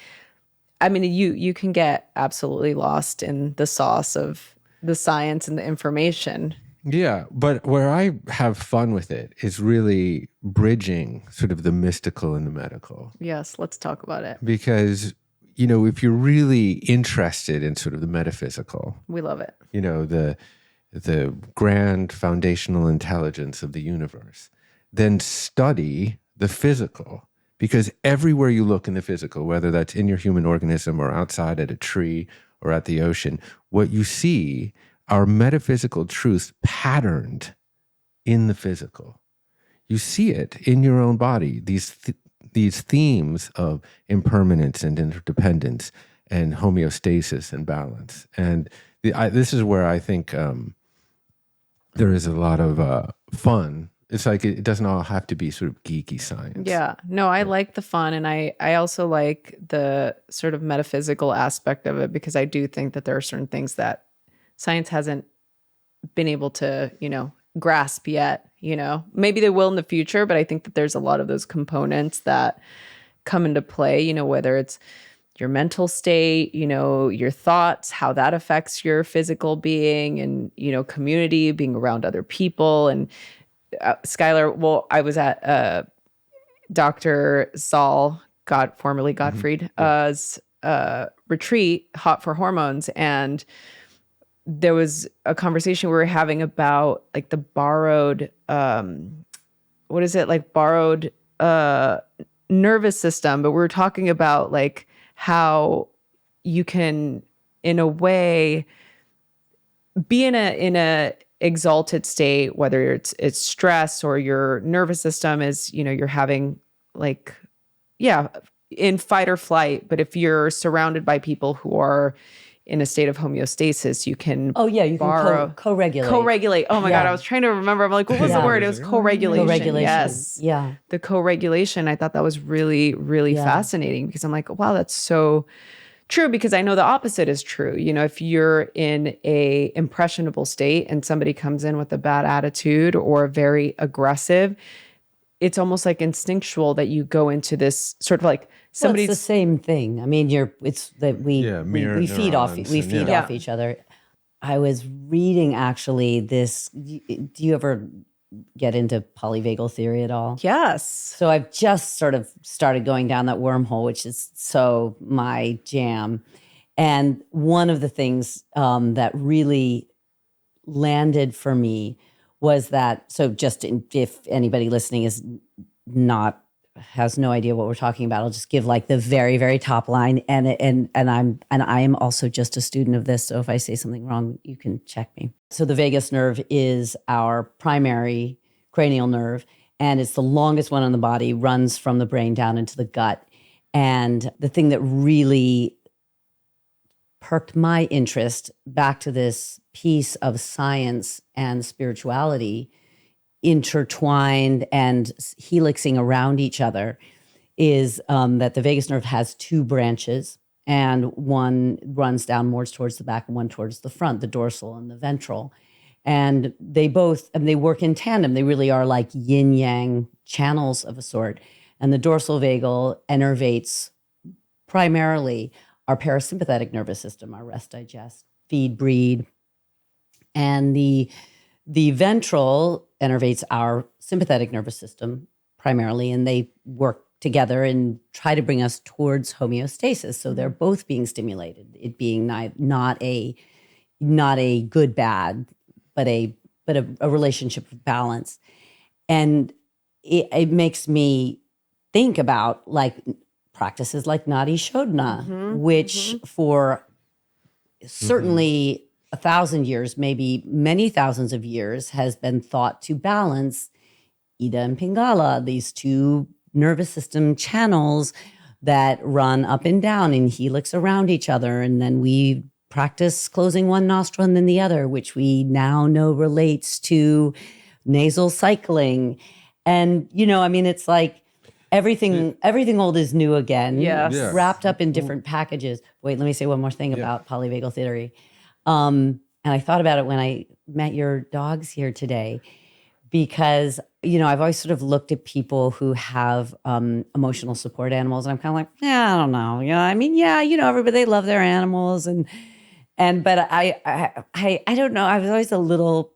I mean, you can get absolutely lost in the sauce of the science and the information. Yeah, but where I have fun with it is really bridging sort of the mystical and the medical. Yes, let's talk about it. Because, if you're really interested in sort of the metaphysical, We love it. The grand foundational intelligence of the universe, then study the physical. Because everywhere you look in the physical, whether that's in your human organism or outside at a tree or at the ocean, what you see are metaphysical truths patterned in the physical. You see it in your own body, these themes of impermanence and interdependence and homeostasis and balance. And this is where I think there is a lot of fun. It's like it doesn't all have to be sort of geeky science. Yeah. No, I like the fun. And I also like the sort of metaphysical aspect of it, because I do think that there are certain things that science hasn't been able to, grasp yet. Maybe they will in the future, but I think that there's a lot of those components that come into play, whether it's your mental state, your thoughts, how that affects your physical being, and, community, being around other people. And Schuyler, well, I was at Dr. Saul, formerly Gottfried's retreat, Hot for Hormones. And there was a conversation we were having about like the borrowed, borrowed nervous system. But we were talking about like how you can, in a way, be in a exalted state, whether it's stress or your nervous system is, you're having in fight or flight. But if you're surrounded by people who are in a state of homeostasis, you can you can co-regulate. Co-regulate. Oh my God, I was trying to remember. I'm like, what was the word? It was co-regulation. Co-regulation. Yes. Yeah. The co-regulation. I thought that was really, really fascinating, because I'm like, wow, that's so true, because I know the opposite is true. If you're in a impressionable state and somebody comes in with a bad attitude or very aggressive, it's almost like instinctual that you go into this sort of like somebody's it's the same thing. I mean, it's that we feed off each other. I was reading actually this. Do you ever get into polyvagal theory at all? Yes. So I've just sort of started going down that wormhole, which is so my jam. And one of the things that really landed for me was that, so if anybody listening has no idea what we're talking about, I'll just give like the very, very top line. And I am also just a student of this. So if I say something wrong, you can check me. So the vagus nerve is our primary cranial nerve, and it's the longest one on the body, runs from the brain down into the gut. And the thing that really perked my interest back to this piece of science and spirituality intertwined and helixing around each other is that the vagus nerve has two branches, and one runs down more towards the back and one towards the front, the dorsal and the ventral. And they work in tandem. They really are like yin yang channels of a sort. And the dorsal vagal innervates primarily our parasympathetic nervous system, our rest, digest, feed, breed. And the ventral innervates our sympathetic nervous system primarily, and they work together and try to bring us towards homeostasis. So they're both being stimulated, it being not a good bad, but a relationship of balance. And it makes me think about like practices like Nadi Shodhana, which for certainly 1,000 years, maybe many thousands of years, has been thought to balance Ida and Pingala, these two nervous system channels that run up and down in helix around each other. And then we practice closing one nostril and then the other, which we now know relates to nasal cycling. And, I mean, it's like everything old is new again, Yes. wrapped up in different packages. Wait, let me say one more thing about polyvagal theory. And I thought about it when I met your dogs here today, because, I've always sort of looked at people who have emotional support animals, and I'm kind of like, I don't know. Everybody, they love their animals. But I don't know. I was always a little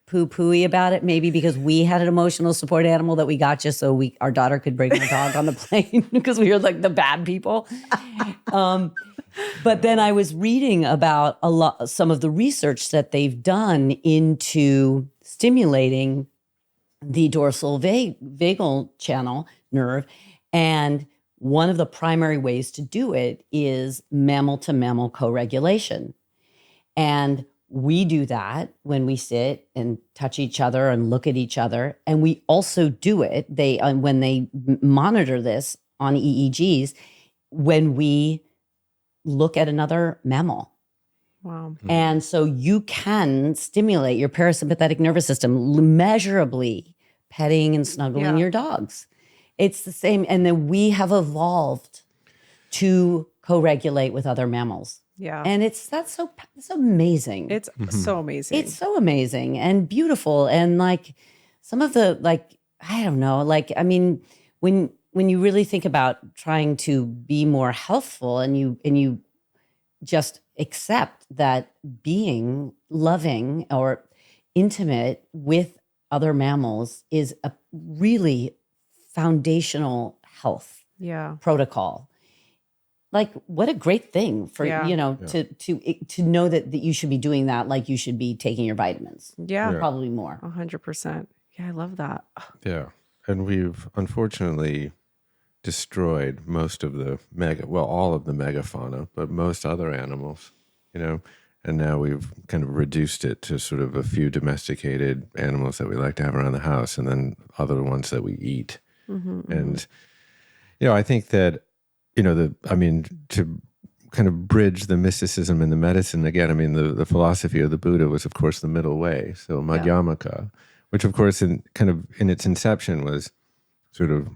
poo-pooey about it, maybe because we had an emotional support animal that we got just so our daughter could bring our dog on the plane because we were like the bad people. But then I was reading about some of the research that they've done into stimulating the dorsal vagal channel nerve. And one of the primary ways to do it is mammal to mammal co-regulation. And we do that when we sit and touch each other and look at each other. And we also do it, when they monitor this on EEGs, when we look at another mammal. Wow. And so you can stimulate your parasympathetic nervous system measurably, petting and snuggling your dogs. It's the same. And then we have evolved to co-regulate with other mammals. Yeah. And it's amazing. It's so amazing. It's so amazing and beautiful. And like some of the, like, I don't know, like, I mean, when you really think about trying to be more healthful and you just accept that being loving or intimate with other mammals is a really foundational health protocol. Like, what a great thing for, to know that you should be doing that, like you should be taking your vitamins. Yeah. Probably more. 100%. Yeah, I love that. Yeah. And we've unfortunately destroyed most of the all of the megafauna, but most other animals, and now we've kind of reduced it to sort of a few domesticated animals that we like to have around the house, and then other ones that we eat. And, I think that, to kind of bridge the mysticism and the medicine, again, I mean, the philosophy of the Buddha was, of course, the middle way. So Madhyamaka, which, of course, in its inception was sort of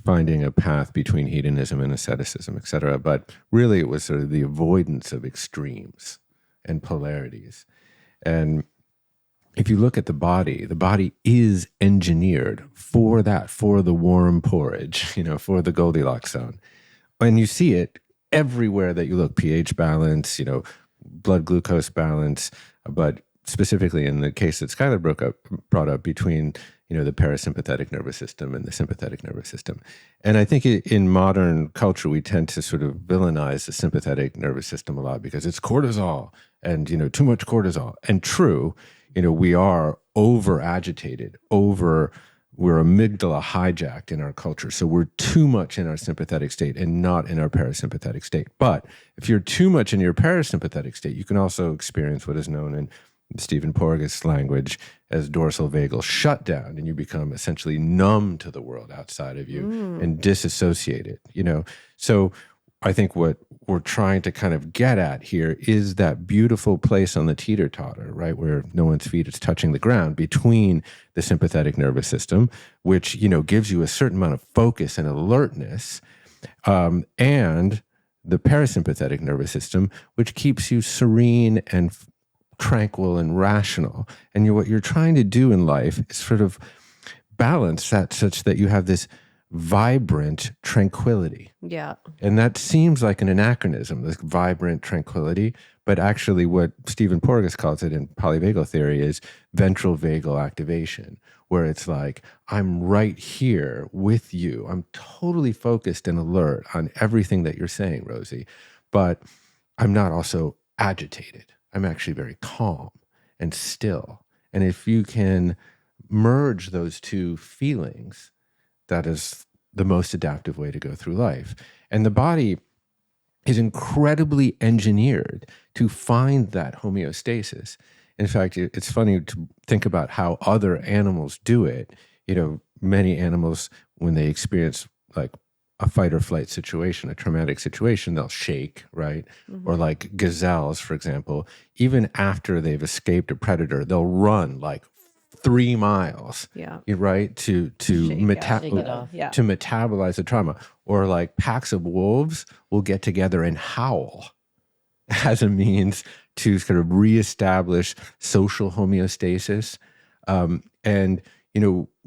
finding a path between hedonism and asceticism, et cetera. But really, it was sort of the avoidance of extremes and polarities. And if you look at the body is engineered for that, for the warm porridge, for the Goldilocks zone. And you see it everywhere that you look, pH balance, blood glucose balance, but specifically in the case that Schuyler brought up between, the parasympathetic nervous system and the sympathetic nervous system. And I think in modern culture, we tend to sort of villainize the sympathetic nervous system a lot because it's cortisol and, too much cortisol. And true, we are over agitated, we're amygdala hijacked in our culture. So we're too much in our sympathetic state and not in our parasympathetic state. But if you're too much in your parasympathetic state, you can also experience what is known in Stephen Porges' language as dorsal vagal shutdown, and you become essentially numb to the world outside of you and disassociated, So I think what we're trying to kind of get at here is that beautiful place on the teeter-totter, right, where no one's feet is touching the ground between the sympathetic nervous system, which, gives you a certain amount of focus and alertness, and the parasympathetic nervous system, which keeps you serene and tranquil and rational. And what you're trying to do in life is sort of balance that such that you have this vibrant tranquility. Yeah. And that seems like an anachronism, this vibrant tranquility, but actually what Stephen Porges calls it in polyvagal theory is ventral vagal activation, where it's like, I'm right here with you. I'm totally focused and alert on everything that you're saying, Rosie, but I'm not also agitated. I'm actually very calm and still. And if you can merge those two feelings, that is the most adaptive way to go through life. And the body is incredibly engineered to find that homeostasis. In fact, it's funny to think about how other animals do it. Many animals, when they experience like a fight or flight situation, a traumatic situation, they'll shake, right? Mm-hmm. Or like gazelles, for example, even after they've escaped a predator, they'll run like 3 miles, right? To metabolize the trauma. Or like packs of wolves will get together and howl as a means to sort of reestablish social homeostasis. And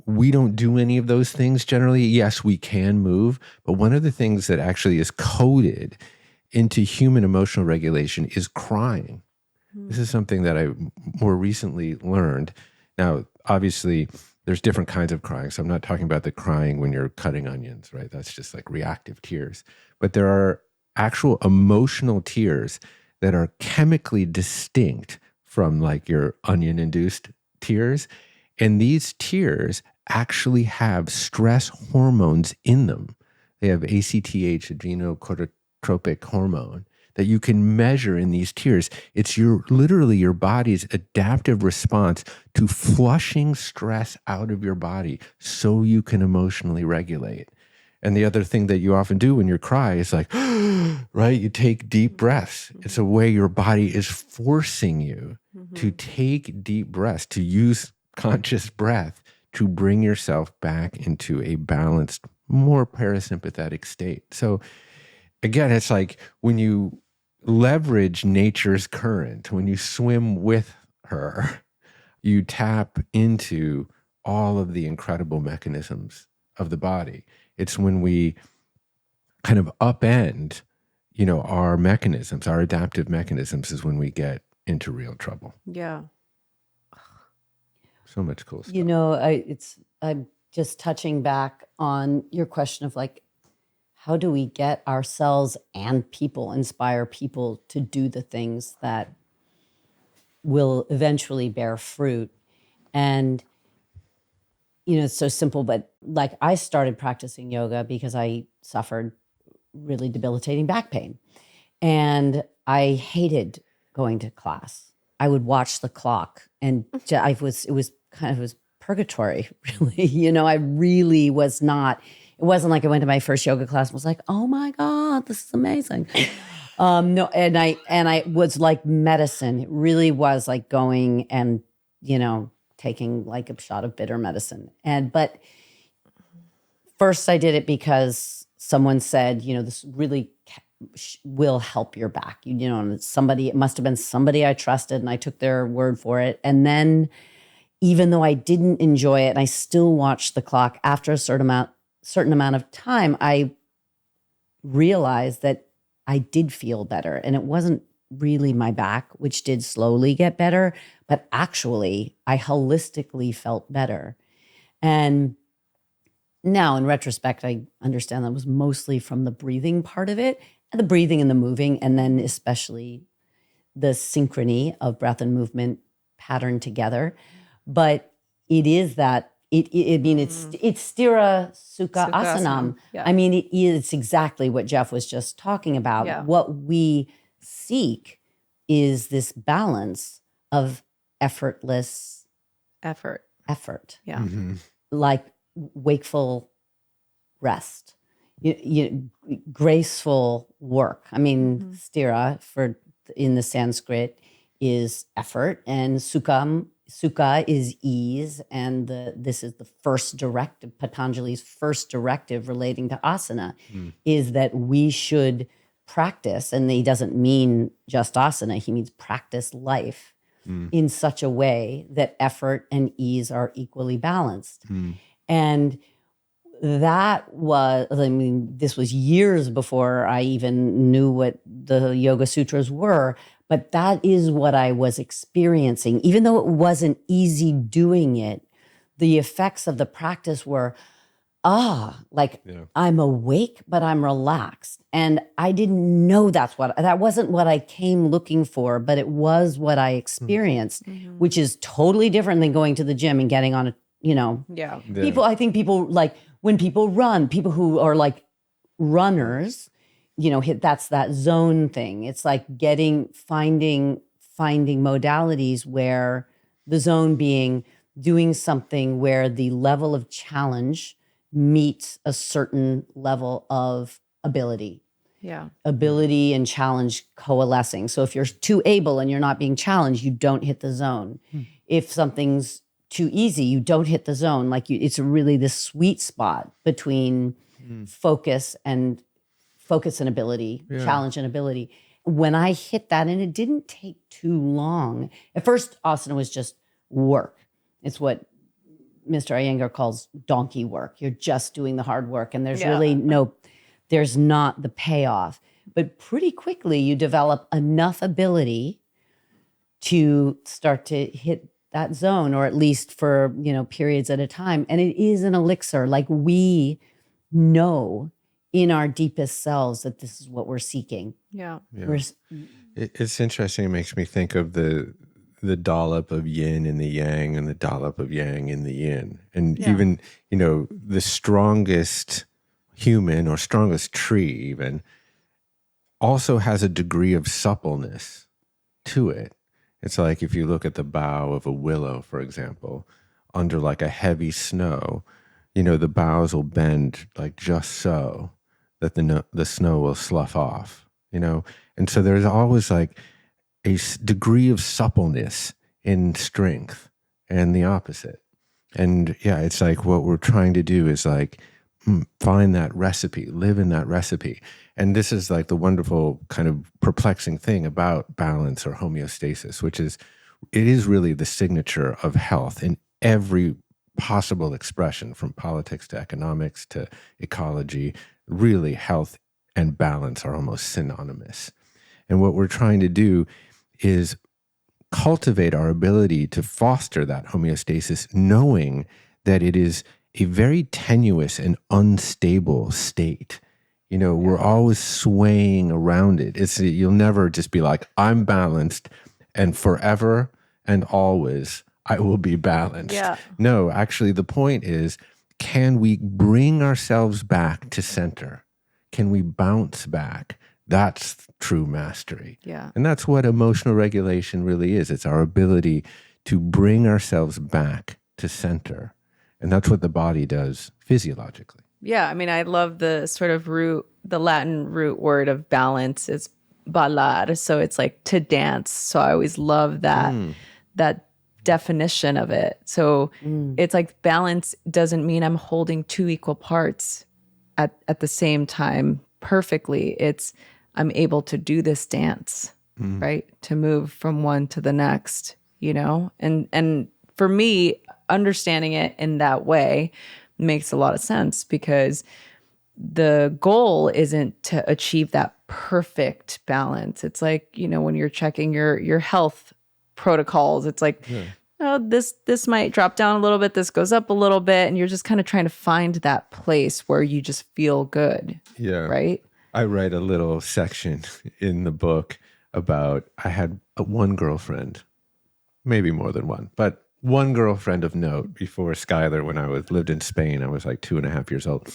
we don't do any of those things generally. Yes, we can move, but one of the things that actually is coded into human emotional regulation is crying. This is something that I more recently learned. Now, obviously, there's different kinds of crying. So I'm not talking about the crying when you're cutting onions, right? That's just like reactive tears. But there are actual emotional tears that are chemically distinct from like your onion-induced tears. And these tears actually have stress hormones in them. They have ACTH, adrenocorticotropic hormone, that you can measure in these tears. It's literally your body's adaptive response to flushing stress out of your body so you can emotionally regulate. And the other thing that you often do when you cry is like, right? You take deep breaths. It's a way your body is forcing you to take deep breaths, to use conscious breath to bring yourself back into a balanced, more parasympathetic state. So again, it's like when you leverage nature's current, when you swim with her, you tap into all of the incredible mechanisms of the body. It's when we kind of upend, our mechanisms, our adaptive mechanisms, is when we get into real trouble. Yeah. So much cool stuff. I'm just touching back on your question of like, how do we get ourselves and people, inspire people to do the things that will eventually bear fruit? And, it's so simple, but like I started practicing yoga because I suffered really debilitating back pain. And I hated going to class. I would watch the clock and it was purgatory, really. I really was not. It wasn't like I went to my first yoga class and was like, oh my God, this is amazing. No, and I was like medicine. It really was like going and, taking like a shot of bitter medicine. But first I did it because someone said, this really will help your back. It must have been somebody I trusted and I took their word for it. And then even though I didn't enjoy it and I still watched the clock, after a certain amount of time, I realized that I did feel better. And it wasn't really my back, which did slowly get better, but actually I holistically felt better. And now in retrospect, I understand that was mostly from the breathing part of it, and the breathing and the moving, and then especially the synchrony of breath and movement patterned together. But it is that it's Sthira Sukha Asanam. Yeah. I mean, it's exactly what Jeff was just talking about. Yeah. What we seek is this balance of effortless effort. Yeah. Mm-hmm. Like wakeful rest, graceful work. I mean, Sthira in the Sanskrit is effort, and Sukha is ease, and this is the first directive, Patanjali's first directive relating to asana, is that we should practice, and he doesn't mean just asana, he means practice life in such a way that effort and ease are equally balanced. And that was, this was years before I even knew what the Yoga Sutras were, but that is what I was experiencing. Even though it wasn't easy doing it, the effects of the practice were, I'm awake, but I'm relaxed. And I didn't know that wasn't what I came looking for, but it was what I experienced, which is totally different than going to the gym and getting on a, Yeah. I think people like when people run, people who are like runners, that's that zone thing. It's like finding modalities where the zone being doing something where the level of challenge meets a certain level of ability. Yeah. Ability and challenge coalescing. So if you're too able and you're not being challenged, you don't hit the zone. If something's too easy, you don't hit the zone. It's really the sweet spot between focus and ability, challenge and ability. When I hit that, and it didn't take too long. At first, asana was just work. It's what Mr. Iyengar calls donkey work. You're just doing the hard work, and there's really there's not the payoff. But pretty quickly, you develop enough ability to start to hit that zone, or at least for periods at a time. And it is an elixir. Like, we know in our deepest selves that this is what we're seeking. Yeah. It's interesting. It makes me think of the dollop of yin in the yang and the dollop of yang in the yin. And even, the strongest human or strongest tree even also has a degree of suppleness to it. It's like if you look at the bough of a willow, for example, under like a heavy snow, the boughs will bend like just so that the snow will slough off, And so there's always like a degree of suppleness in strength and the opposite. And it's like what we're trying to do is like find that recipe, live in that recipe. And this is like the wonderful kind of perplexing thing about balance or homeostasis, which is it is really the signature of health in every possible expression, from politics to economics to ecology. Really, health and balance are almost synonymous. And what we're trying to do is cultivate our ability to foster that homeostasis, knowing that it is a very tenuous and unstable state. We're always swaying around it. You'll never just be like, I'm balanced and forever and always I will be balanced. Yeah. No, actually, the point is, can we bring ourselves back to center? Can we bounce back? That's true mastery. Yeah. And that's what emotional regulation really is. It's our ability to bring ourselves back to center. And that's what the body does physiologically. Yeah. I mean, I love the sort of the Latin root word of balance is ballar. So it's like to dance. So I always love that definition of it. So it's like balance doesn't mean I'm holding two equal parts at the same time perfectly. It's I'm able to do this dance, right? To move from one to the next, And for me, understanding it in that way makes a lot of sense, because the goal isn't to achieve that perfect balance. It's like, when you're checking your health protocols, it's like, oh, this might drop down a little bit, this goes up a little bit, and you're just kind of trying to find that place where you just feel good. Yeah. Right? I write a little section in the book about, I had one girlfriend, maybe more than one, but one girlfriend of note before Schuyler. When I lived in Spain, I was like 2.5 years old.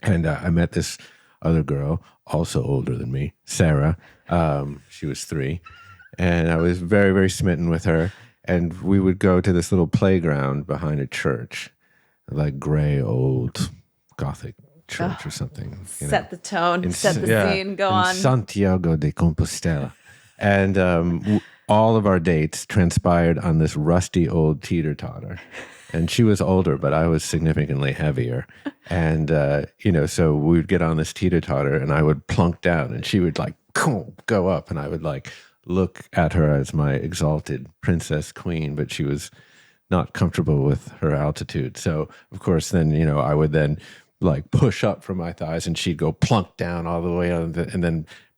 And I met this other girl, also older than me, Sarah. She was 3. And I was very, very smitten with her. And we would go to this little playground behind a church, like gray, old Gothic church or something. Set the tone, set the scene, go on. Santiago de Compostela. And all of our dates transpired on this rusty old teeter-totter. And she was older, but I was significantly heavier. And, so we would get on this teeter-totter and I would plunk down and she would like go up, and I would like look at her as my exalted princess queen, but she was not comfortable with her altitude. So, of course, then, I would then like push up from my thighs and she'd go plunk down all the way on.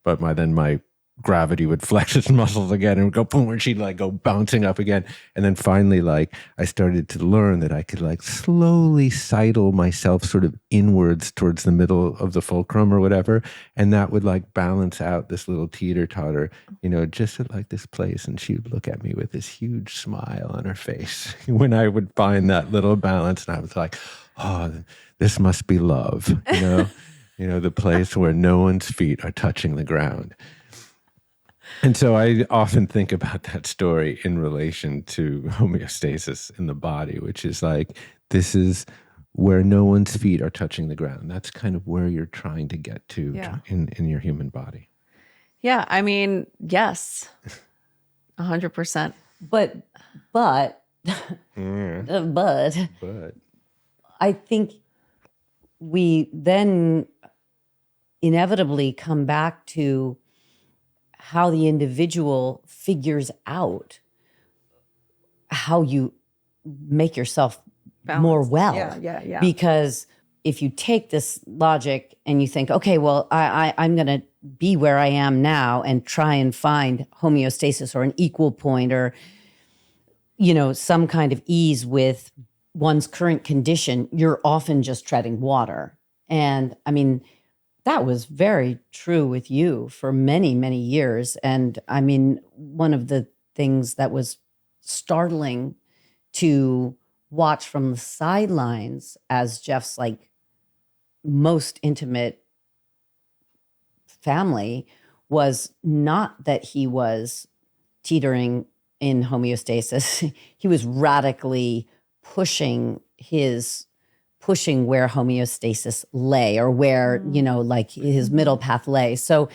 But my gravity would flex its muscles again and go boom, and she'd like go bouncing up again. And then finally, like I started to learn that I could like slowly sidle myself sort of inwards towards the middle of the fulcrum or whatever. And that would like balance out this little teeter-totter, just at like this place. And she would look at me with this huge smile on her face when I would find that little balance. And I was like, oh, this must be love, the place where no one's feet are touching the ground. And so I often think about that story in relation to homeostasis in the body, which is like, this is where no one's feet are touching the ground. That's kind of where you're trying to get to in your human body. Yeah, I mean, yes, 100%. But I think we then inevitably come back to how the individual figures out how you make yourself more well. Yeah. Because if you take this logic and you think, okay, well, I'm going to be where I am now and try and find homeostasis or an equal point or, some kind of ease with one's current condition, you're often just treading water. And I mean, that was very true with you for many, many years. And I mean, one of the things that was startling to watch from the sidelines as Jeff's like most intimate family was not that he was teetering in homeostasis. He was radically pushing where homeostasis lay or where, like his middle path lay. So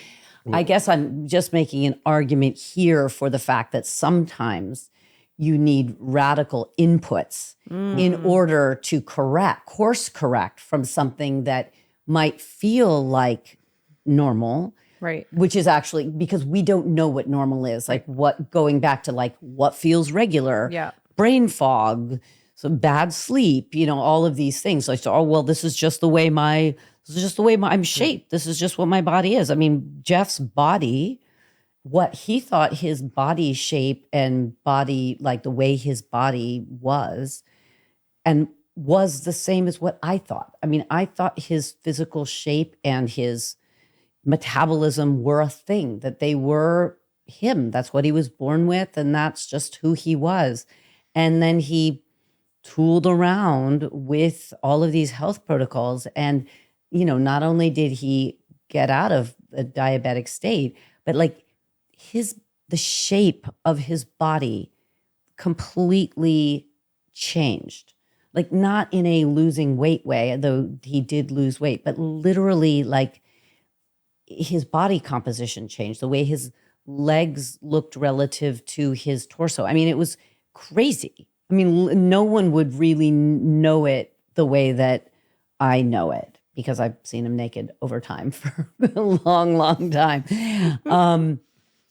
I guess I'm just making an argument here for the fact that sometimes you need radical inputs in order to course correct from something that might feel like normal. Right. Which is actually because we don't know what normal is. Like going back to like what feels regular, brain fog, so bad sleep, all of these things. Like, this is just the way I'm shaped. This is just what my body is. I mean, Jeff's body, what he thought his body shape and body, like the way his body was, and was the same as what I thought. I mean, I thought his physical shape and his metabolism were a thing, that they were him. That's what he was born with, and that's just who he was. And then he tooled around with all of these health protocols. And, not only did he get out of a diabetic state, but like the shape of his body completely changed. Like not in a losing weight way, though he did lose weight, but literally like his body composition changed, the way his legs looked relative to his torso. I mean, it was crazy. I mean, no one would really know it the way that I know it because I've seen him naked over time for a long, long time.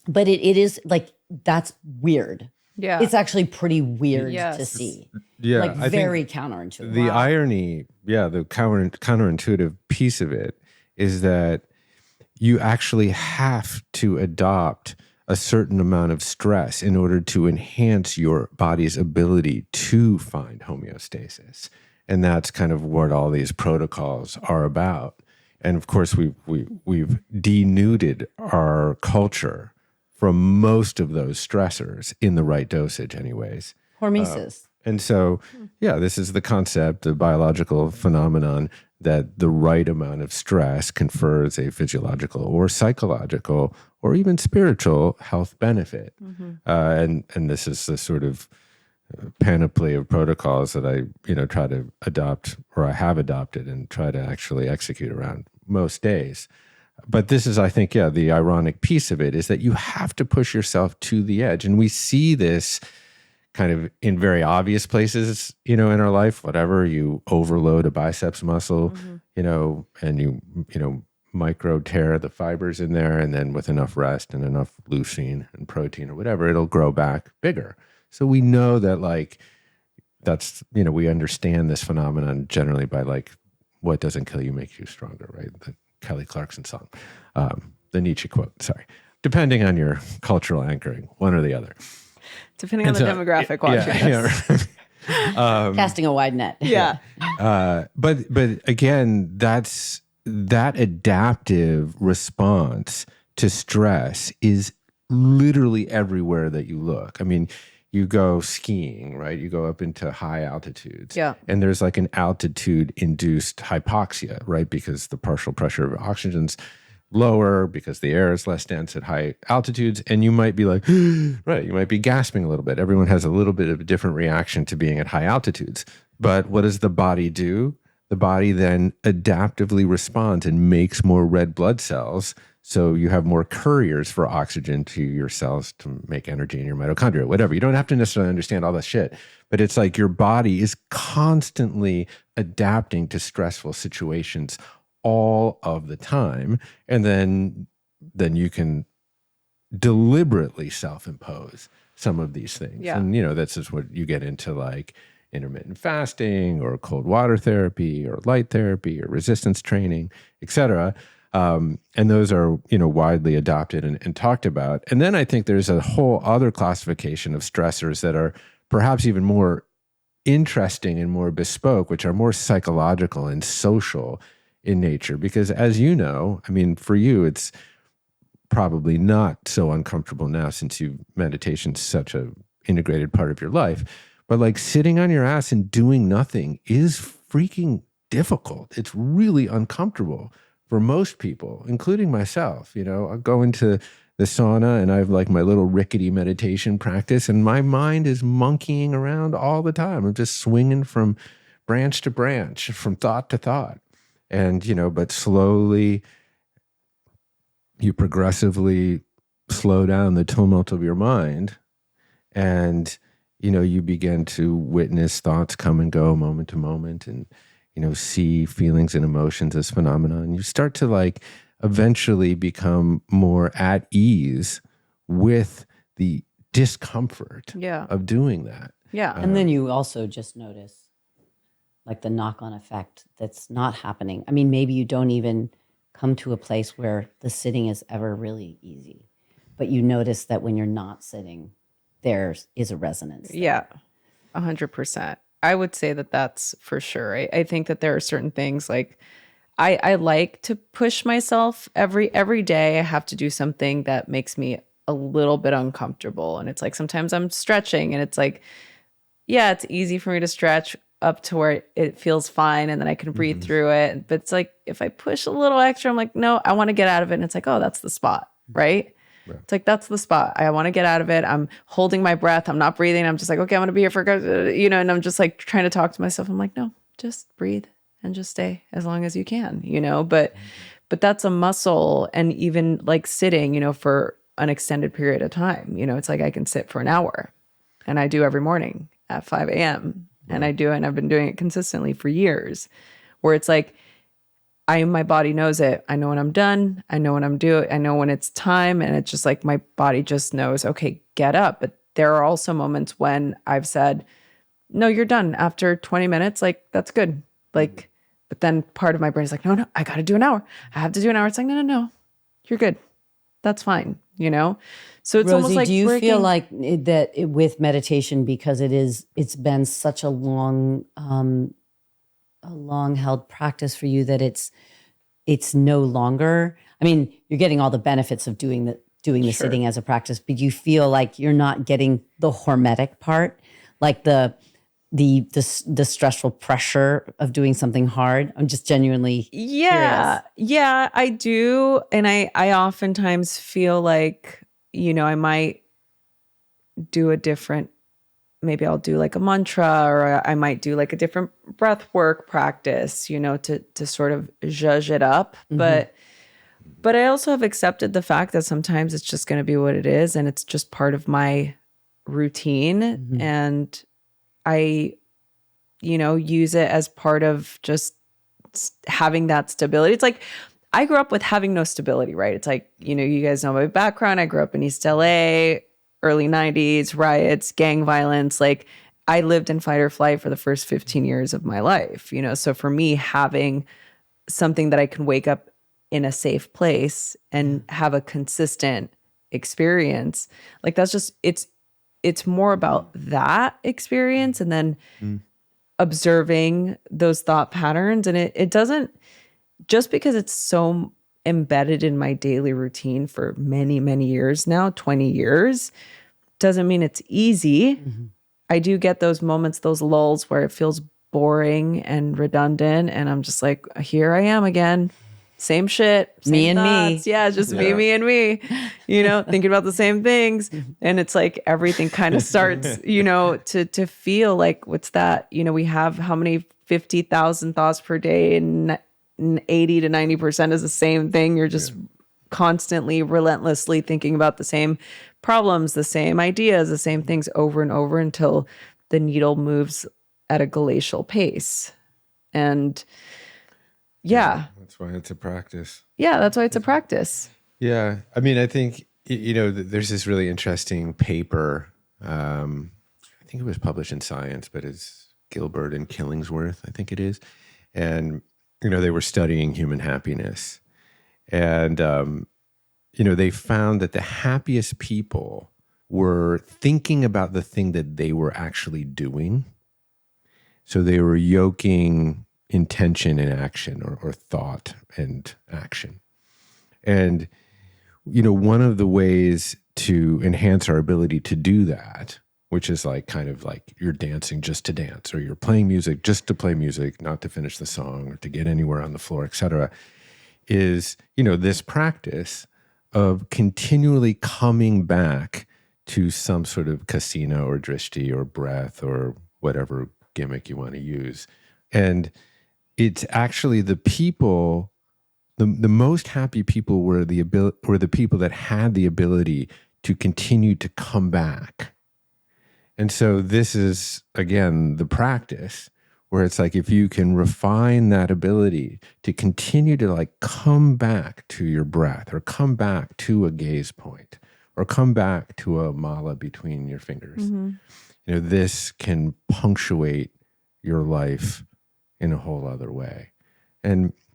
But it is like, that's weird. Yeah. It's actually pretty weird to see. Yeah. Like very counterintuitive. The irony, the counterintuitive piece of it is that you actually have to adopt a certain amount of stress in order to enhance your body's ability to find homeostasis. And that's kind of what all these protocols are about. And of course, we've denuded our culture from most of those stressors in the right dosage anyways. Hormesis. And so, this is the concept, the biological phenomenon that the right amount of stress confers a physiological or psychological or even spiritual health benefit. And this is the sort of panoply of protocols that I, try to adopt, or I have adopted and try to actually execute around most days. But this is, I think, the ironic piece of it is that you have to push yourself to the edge. And we see this kind of in very obvious places, in our life, whatever, you overload a biceps muscle, and you micro tear the fibers in there, and then with enough rest and enough leucine and protein or whatever, it'll grow back bigger. So we know that that's, we understand this phenomenon generally by what doesn't kill you makes you stronger, right? The Kelly Clarkson song, the Nietzsche quote, sorry. depending on your cultural anchoring, one or the other. Depending on the demographic watching this. Casting a wide net. Yeah. But again, that adaptive response to stress is literally everywhere that you look. I mean, you go skiing, right? You go up into high altitudes. Yeah. And there's like an altitude-induced hypoxia, right? Because the partial pressure of oxygen's lower, because the air is less dense at high altitudes. And you might be like, right, you might be gasping a little bit. Everyone has a little bit of a different reaction to being at high altitudes. But what does the body do? The body then adaptively responds and makes more red blood cells. So you have more couriers for oxygen to your cells to make energy in your mitochondria, whatever. You don't have to necessarily understand all that shit, but it's like your body is constantly adapting to stressful situations all of the time. And then you can deliberately self-impose some of these things. Yeah. And, that's just what you get into, like intermittent fasting or cold water therapy or light therapy or resistance training, et cetera. And those are, widely adopted and talked about. And then I think there's a whole other classification of stressors that are perhaps even more interesting and more bespoke, which are more psychological and social in nature. Because as you know, I mean, for you, it's probably not so uncomfortable now since meditation's such a integrated part of your life. But like sitting on your ass and doing nothing is freaking difficult. It's really uncomfortable for most people, including myself. I'll go into the sauna and I have like my little rickety meditation practice and my mind is monkeying around all the time. I'm just swinging from branch to branch, from thought to thought. And, but slowly you progressively slow down the tumult of your mind and, you begin to witness thoughts come and go moment to moment and, see feelings and emotions as phenomena. And you start to like eventually become more at ease with the discomfort of doing that. Yeah. And then you also just notice like the knock-on effect that's not happening. I mean, maybe you don't even come to a place where the sitting is ever really easy, but you notice that when you're not sitting, there is a resonance there. Yeah, 100%. I would say that that's for sure. I think that there are certain things like I like to push myself every day. I have to do something that makes me a little bit uncomfortable. And it's like sometimes I'm stretching and it's like, yeah, it's easy for me to stretch up to where it feels fine and then I can breathe through it. But it's like if I push a little extra, I'm like, no, I want to get out of it. And it's like, oh, that's the spot, right? It's like, that's the spot. I want to get out of it. I'm holding my breath. I'm not breathing. I'm just like, okay, I'm going to be here for, and I'm just like trying to talk to myself. I'm like, no, just breathe and just stay as long as you can, but that's a muscle. And even like sitting, for an extended period of time, it's like I can sit for an hour and I do every morning at 5 a.m. And I do it. And I've been doing it consistently for years where it's like, my body knows it. I know when I'm done. I know when I'm doing. I know when it's time. And it's just like my body just knows, okay, get up. But there are also moments when I've said, no, you're done after 20 minutes. Like, that's good. Like, but then part of my brain is like, no, I got to do an hour. I have to do an hour. It's like, no, you're good. That's fine. So it's Rosie, almost like do you breaking... feel like with meditation, because it's been such a long held practice for you that it's no longer, I mean, you're getting all the benefits of doing the sitting as a practice, but you feel like you're not getting the hormetic part, like the stressful pressure of doing something hard. I'm just genuinely curious. Yeah, I do. And I oftentimes feel like, I might do a different, maybe I'll do like a mantra, or I might do like a different breath work practice, to sort of zhuzh it up. But I also have accepted the fact that sometimes it's just going to be what it is. And it's just part of my routine. And I, use it as part of just having that stability. It's like, I grew up with having no stability, right? It's like, you guys know my background. I grew up in East LA, early 90s, riots, gang violence. Like I lived in fight or flight for the first 15 years of my life, So for me, having something that I can wake up in a safe place and have a consistent experience. Like that's just, it's more about that experience and then observing those thought patterns. And it doesn't, just because it's so embedded in my daily routine for many, many years now, 20 years, doesn't mean it's easy. I do get those moments, those lulls where it feels boring and redundant. And I'm just like, here I am again. Same shit. Same Me and thoughts. me. Yeah, it's just me and me, thinking about the same things. And it's like everything kind of starts, to feel like, what's that? We have how many 50,000 thoughts per day, and 80 to 90% is the same thing. You're just constantly, relentlessly thinking about the same problems, the same ideas, the same things over and over until the needle moves at a glacial pace. And that's why it's a practice. Yeah, that's why it's a practice. Yeah. I mean, I think, there's this really interesting paper. I think it was published in Science, but it's Gilbert and Killingsworth, I think it is. And, they were studying human happiness. And, they found that the happiest people were thinking about the thing that they were actually doing. So they were yoking intention and action, or thought and action. And, one of the ways to enhance our ability to do that, which is like kind of like you're dancing just to dance, or you're playing music just to play music, not to finish the song or to get anywhere on the floor, et cetera, is, this practice of continually coming back to some sort of casino or drishti or breath or whatever gimmick you want to use. And it's actually the people, the most happy people were the people that had the ability to continue to come back. And so this is, again, the practice where it's like, if you can refine that ability to continue to like come back to your breath, or come back to a gaze point, or come back to a mala between your fingers, this can punctuate your life in a whole other way.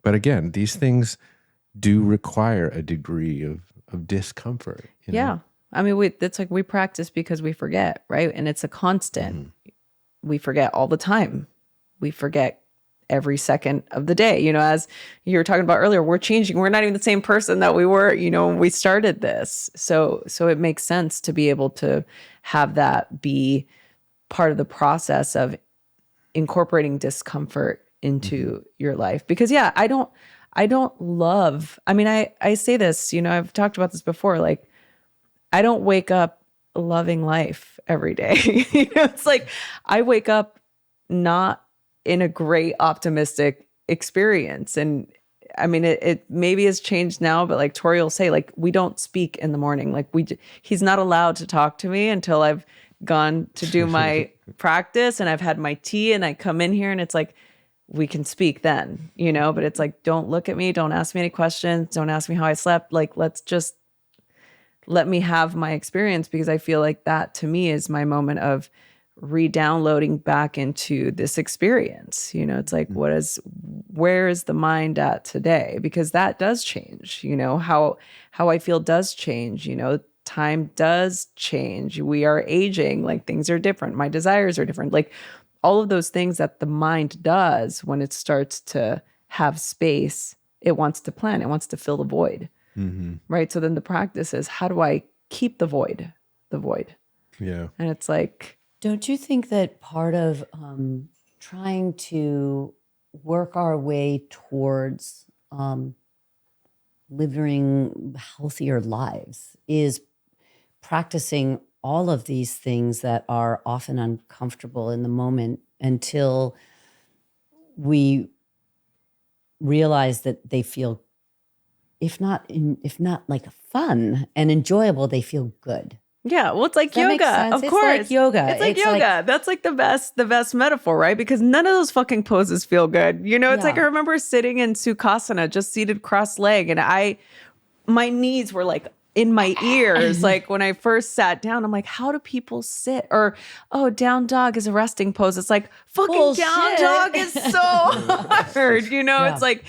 But again, these things do require a degree of discomfort. Yeah. I mean, it's like we practice because we forget, right? And it's a constant. We forget all the time. We forget every second of the day. As you were talking about earlier, we're changing. We're not even the same person that we were, when we started this. So it makes sense to be able to have that be part of the process of incorporating discomfort into your life. Because I don't love, I mean, I say this, I've talked about this before, like, I don't wake up loving life every day. It's like I wake up not in a great optimistic experience. And I mean, it maybe has changed now, but like Tori will say, like, we don't speak in the morning. Like he's not allowed to talk to me until I've gone to do my practice and I've had my tea and I come in here and it's like, we can speak then, but it's like, don't look at me. Don't ask me any questions. Don't ask me how I slept. Like, let me have my experience, because I feel like that to me is my moment of re-downloading back into this experience. It's like, where is the mind at today? Because that does change, how I feel does change, time does change. We are aging, like things are different. My desires are different. Like all of those things that the mind does when it starts to have space, it wants to plan, it wants to fill the void. Right. So then the practice is, how do I keep the void? Yeah. And it's like, don't you think that part of trying to work our way towards living healthier lives is practicing all of these things that are often uncomfortable in the moment until we realize that they feel, if not like fun and enjoyable, they feel good. Yeah, well, it's like yoga, of course. It's like yoga. It's like yoga. That's like the best metaphor, right? Because none of those fucking poses feel good. It's like I remember sitting in Sukhasana, just seated cross-legged, and my knees were like in my ears. Like when I first sat down, I'm like, how do people sit? Or, down dog is a resting pose. It's like, fucking bullshit. Down dog is so hard. It's like,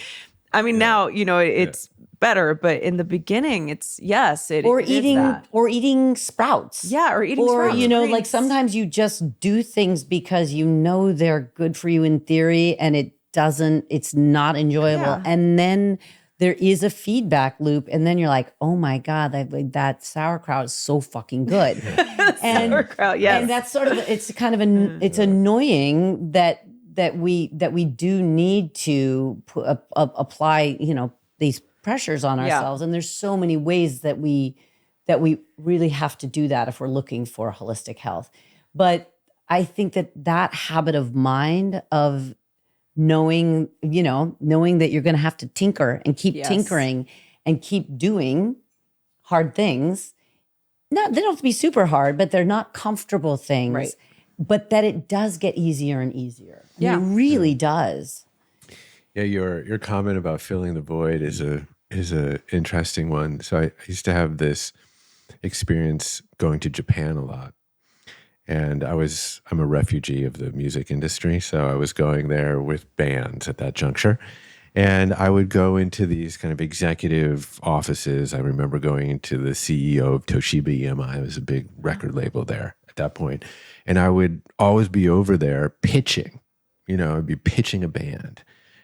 I mean, now, it's better. But in the beginning, it's it or it is eating that. or eating sprouts. Yeah, or eating sprouts. You know, like greens. sometimes you just do things because you know they're good for you in theory, and it's not enjoyable. Yeah. And then there is a feedback loop, and then you're like, oh my God, that sauerkraut is so fucking good. And Sauerkraut, yes. and that's sort of, it's kind of it's annoying that we do need to apply, you know, these pressures on ourselves. And there's so many ways that we really have to do that if we're looking for holistic health. But I think that habit of mind of knowing that you're going to have to tinker and keep tinkering and keep doing hard things. They don't have to be super hard, but they're not comfortable things. Right. But that it does get easier and easier. I mean, it really does. Yeah, your comment about filling the void is a interesting one. So I used to have this experience going to Japan a lot. And I'm a refugee of the music industry, so I was going there with bands at that juncture. And I would go into these kind of executive offices. I remember going into the CEO of Toshiba EMI. It was a big record label there at that point. And I would always be over there pitching. You know, I'd be pitching a band.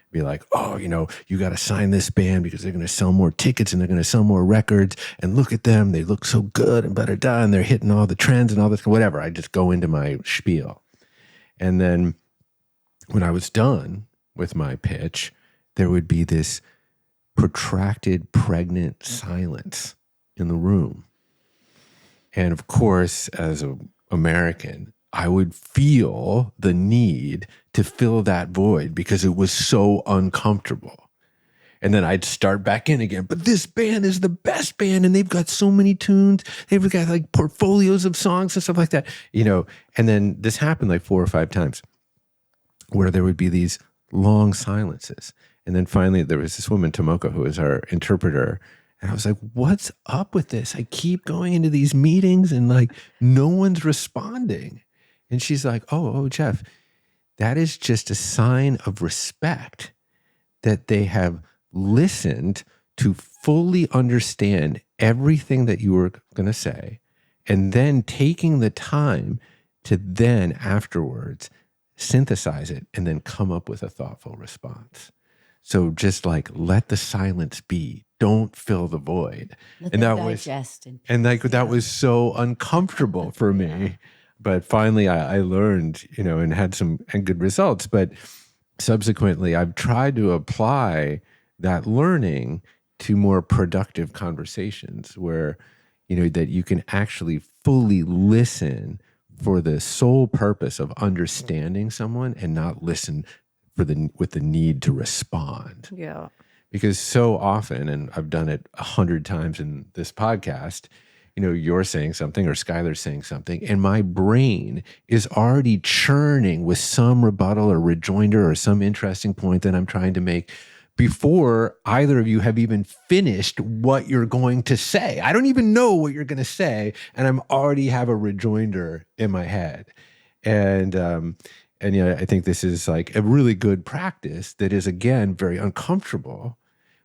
Be like, oh, you know, you got to sign this band because they're going to sell more tickets and they're going to sell more records. And look at them. They look so good and better done. And they're hitting all the trends and all this, whatever. I just go into my spiel. And then when I was done with my pitch, there would be this protracted, pregnant silence in the room. And of course, as an American, I would feel the need to fill that void because it was so uncomfortable. And then I'd start back in again. But this band is the best band, and they've got so many tunes. They've got like portfolios of songs and stuff like that, you know. And then this happened like 4 or 5 times where there would be these long silences. And then finally there was this woman, Tomoko, who was our interpreter. And I was like, what's up with this? I keep going into these meetings and like no one's responding. And she's like, oh, Jeff, that is just a sign of respect that they have listened to fully understand everything that you were going to say, and then taking the time to then afterwards synthesize it and then come up with a thoughtful response. So just like let the silence be. Don't fill the void. And that was so uncomfortable for me. But finally, I learned, you know, and had good results. But subsequently, I've tried to apply that learning to more productive conversations where, you know, that you can actually fully listen for the sole purpose of understanding someone and not listen with the need to respond. Yeah. Because so often, and I've done it 100 times in this podcast, you know, you're saying something or Schuyler's saying something, and my brain is already churning with some rebuttal or rejoinder or some interesting point that I'm trying to make before either of you have even finished what you're going to say. I don't even know what you're going to say, and I'm already have a rejoinder in my head. And you know, I think this is like a really good practice that is, again, very uncomfortable,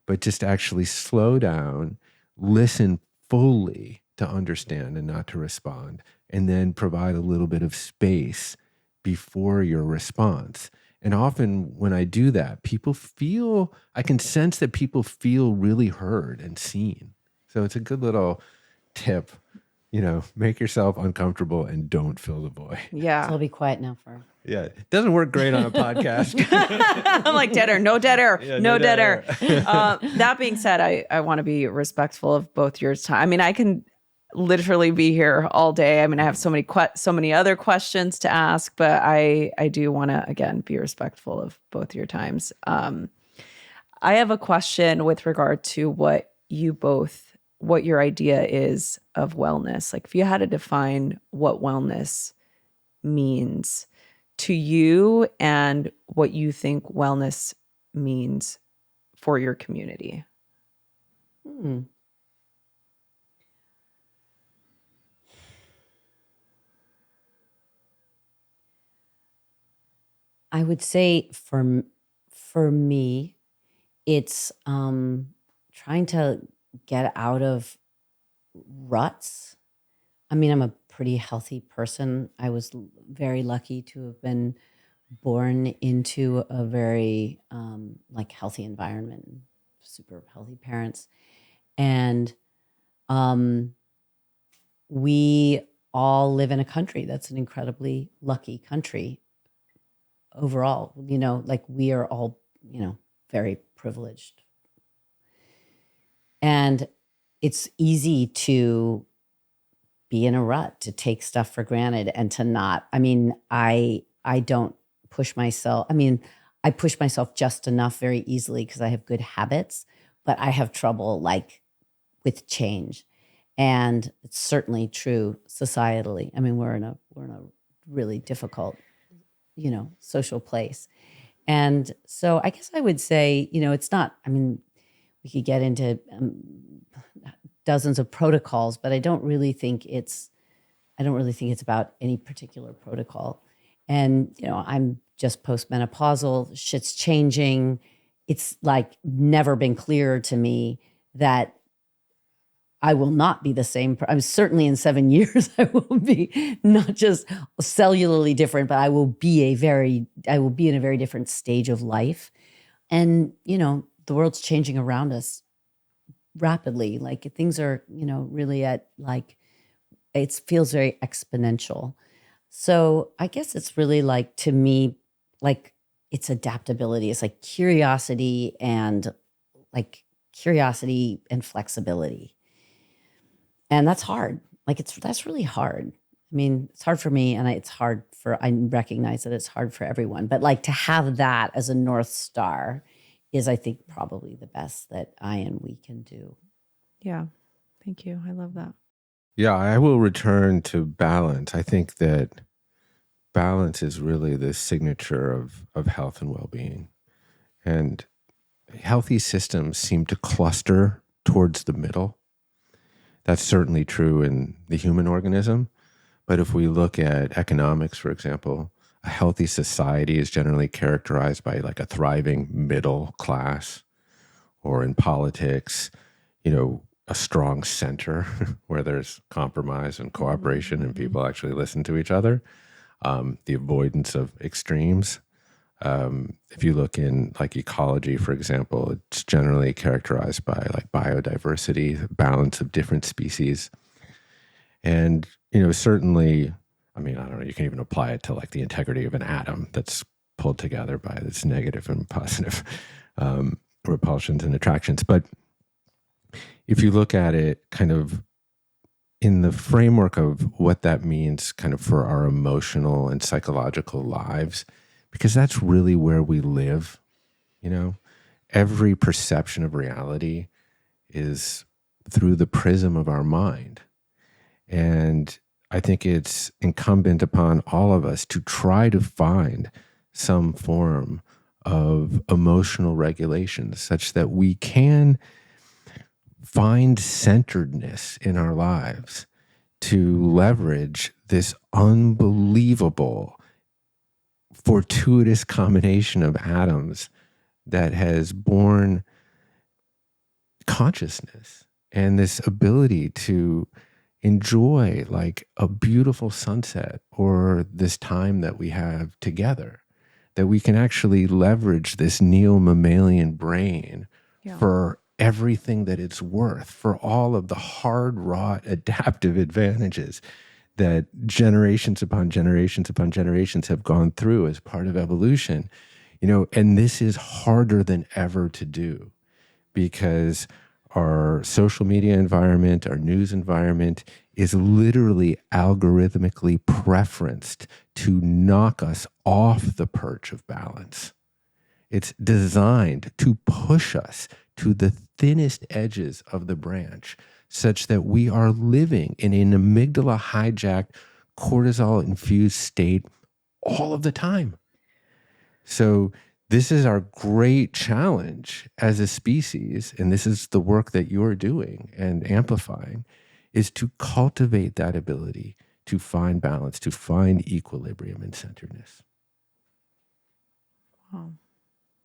but just actually slow down, listen fully to understand and not to respond, and then provide a little bit of space before your response. And often when I do that, I can sense that people feel really heard and seen. So it's a good little tip, you know, make yourself uncomfortable and don't fill the void. Yeah. So I'll be quiet now for. Yeah. It doesn't work great on a podcast. I'm like, dead air, no dead air, Yeah, no dead air. That being said, I want to be respectful of both your time. I mean, I can literally be here all day. I mean, I have so many other questions to ask, but I do want to, again, be respectful of both your times. I have a question with regard to what your idea is of wellness. Like if you had to define what wellness means to you and what you think wellness means for your community. I would say for me, it's trying to get out of ruts. I mean, I'm a pretty healthy person. I was very lucky to have been born into a very like healthy environment, super healthy parents. And we all live in a country that's an incredibly lucky country overall. You know, like we are all, you know, very privileged. And it's easy to be in a rut, to take stuff for granted and to not. I mean, I don't push myself. I mean, I push myself just enough very easily because I have good habits, but I have trouble like with change. And it's certainly true societally. I mean, we're in a really difficult, you know, social place. And so I guess I would say, you know, it's not, I mean, we could get into dozens of protocols, but I don't really think it's about any particular protocol. And, you know, I'm just postmenopausal, shit's changing. It's like never been clearer to me that I will not be the same. I'm certainly in 7 years, I will be not just cellularly different, but I will be in a very different stage of life. And, you know, the world's changing around us rapidly. Like things are, you know, really at like, it feels very exponential. So I guess it's really like, to me, like it's adaptability. It's like curiosity and flexibility. And that's hard. Like that's really hard. I mean, it's hard for me, and I recognize that it's hard for everyone. But like to have that as a North Star is, I think, probably the best that I and we can do. Yeah. Thank you. I love that. Yeah, I will return to balance. I think that balance is really the signature of health and well-being. And healthy systems seem to cluster towards the middle. That's certainly true in the human organism. But if we look at economics, for example, a healthy society is generally characterized by like a thriving middle class, or in politics, you know, a strong center where there's compromise and cooperation and people actually listen to each other. The avoidance of extremes. If you look in like ecology, for example, it's generally characterized by like biodiversity, balance of different species. And, you know, certainly, I mean, I don't know, you can even apply it to like the integrity of an atom that's pulled together by its negative and positive repulsions and attractions. But if you look at it kind of in the framework of what that means kind of for our emotional and psychological lives, because that's really where we live, you know, every perception of reality is through the prism of our mind. And I think it's incumbent upon all of us to try to find some form of emotional regulation such that we can find centeredness in our lives to leverage this unbelievable fortuitous combination of atoms that has born consciousness and this ability to enjoy like a beautiful sunset or this time that we have together, that we can actually leverage this neo-mammalian brain for everything that it's worth, for all of the hard-wrought adaptive advantages that generations upon generations upon generations have gone through as part of evolution, you know, and this is harder than ever to do because our social media environment, our news environment is literally algorithmically preferenced to knock us off the perch of balance. It's designed to push us to the thinnest edges of the branch such that we are living in an amygdala hijacked, cortisol infused state all of the time. So this is our great challenge as a species, and this is the work that you're doing and amplifying, is to cultivate that ability to find balance, to find equilibrium and centeredness. Wow.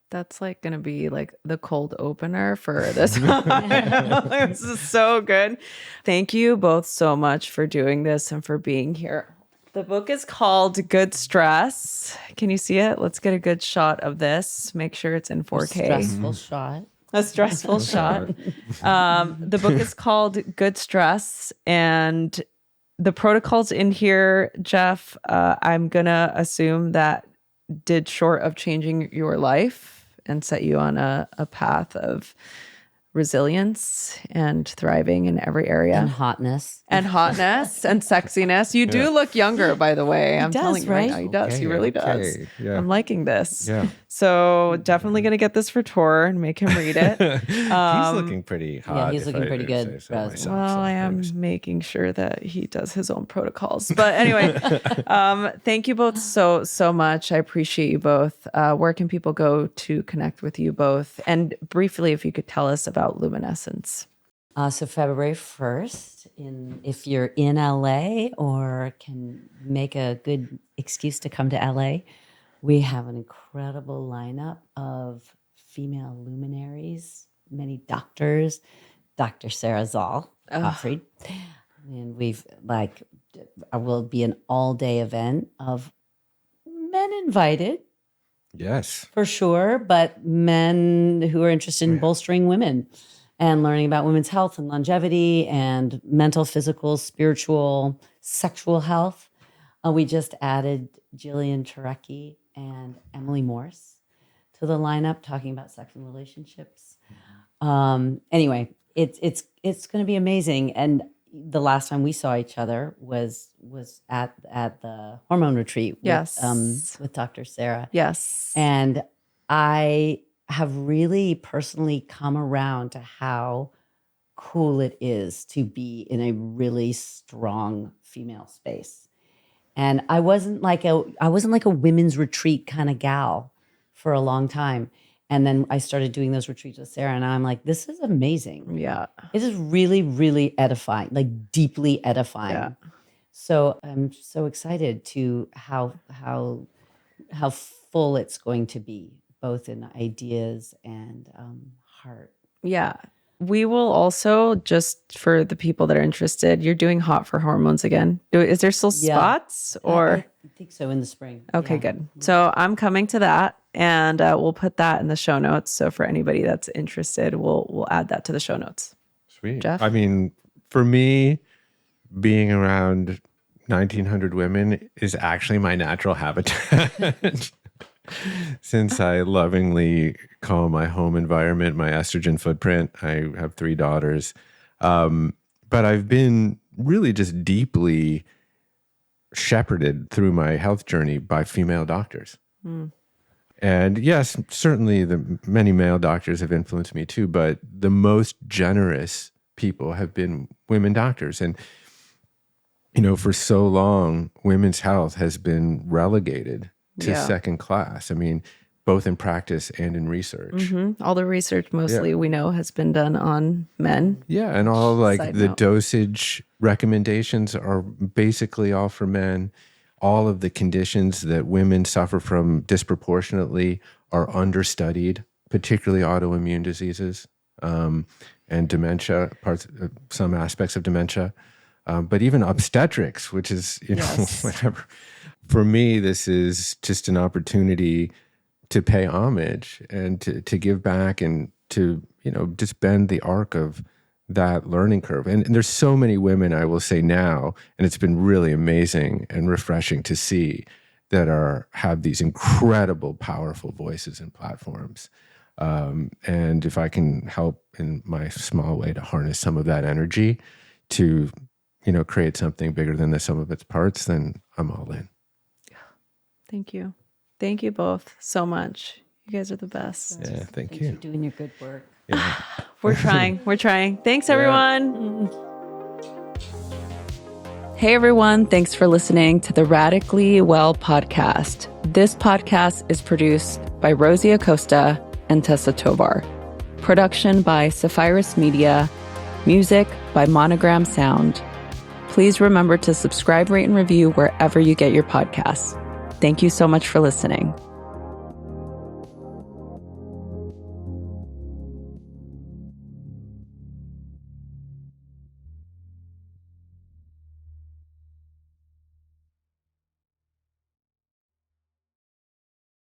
That's like going to be like the cold opener for this. This is so good. Thank you both so much for doing this and for being here. The book is called Good Stress. Can you see it? Let's get a good shot of this. Make sure it's in 4K. Stressful shot. A stressful shot. The book is called Good Stress, and the protocols in here, Jeff, I'm going to assume that did short of changing your life and set you on a path of resilience and thriving in every area. And hotness. And sexiness. You do look younger, by the way. I'm does, telling you right now, he does. Okay, He really does. Yeah. I'm liking this. Yeah. So definitely going to get this for Tor and make him read it. He's looking pretty hot. he's if looking I pretty do good, say so Krasno. myself, Well, so I am thanks. making sure that he does his own protocols. But anyway, thank you both so much. I appreciate you both. Where can people go to connect with you both? And briefly, if you could tell us about Luminescence. So February 1st, if you're in LA or can make a good excuse to come to LA, we have an incredible lineup of female luminaries, many doctors, Dr. Sarah Zoll, Gottfried. And will be an all-day event of men invited, Yes. for sure, but men who are interested in bolstering women and learning about women's health and longevity and mental, physical, spiritual, sexual health. We just added Jillian Turecki and Emily Morse to the lineup talking about sex and relationships. Anyway, it's going to be amazing. And the last time we saw each other was at the hormone retreat with Dr. Sarah. Yes. And I have really personally come around to how cool it is to be in a really strong female space. And I wasn't like a women's retreat kind of gal for a long time. And then I started doing those retreats with Sarah, and I'm like, this is amazing. Yeah. It is really, really edifying, like deeply edifying. Yeah. So I'm so excited to how full it's going to be, both in ideas and heart. Yeah. We will also, just for the people that are interested, you're doing Hot for Hormones again. Is there still spots or? I think so, in the spring. Okay, Yeah. good. So I'm coming to that, and we'll put that in the show notes. So for anybody that's interested, we'll add that to the show notes. Sweet. Jeff? I mean, for me, being around 1,900 women is actually my natural habitat. Since I lovingly call my home environment my estrogen footprint, I have 3 daughters. But I've been really just deeply shepherded through my health journey by female doctors. And yes, certainly the many male doctors have influenced me too, but the most generous people have been women doctors. And, you know, for so long, women's health has been relegated to second class. I mean, both in practice and in research. All the research mostly we know has been done on men. Yeah, and all like Side the note. dosage recommendations are basically all for men. All of the conditions that women suffer from disproportionately are understudied, particularly autoimmune diseases and dementia, some aspects of dementia, but even obstetrics, which is, you know, whatever. For me, this is just an opportunity to pay homage and to give back and to, you know, just bend the arc of that learning curve. And there's so many women, I will say now, and it's been really amazing and refreshing to see, that have these incredible, powerful voices and platforms. And if I can help in my small way to harness some of that energy to, you know, create something bigger than the sum of its parts, then I'm all in. Thank you. Thank you both so much. You guys are the best. Yeah, thank Thanks you. for doing your good work. Yeah. We're trying. We're trying. Thanks, everyone. Hey, everyone. Thanks for listening to the Radically Well podcast. This podcast is produced by Rosie Acosta and Tessa Tovar. Production by Sapphirus Media. Music by Monogram Sound. Please remember to subscribe, rate, and review wherever you get your podcasts. Thank you so much for listening.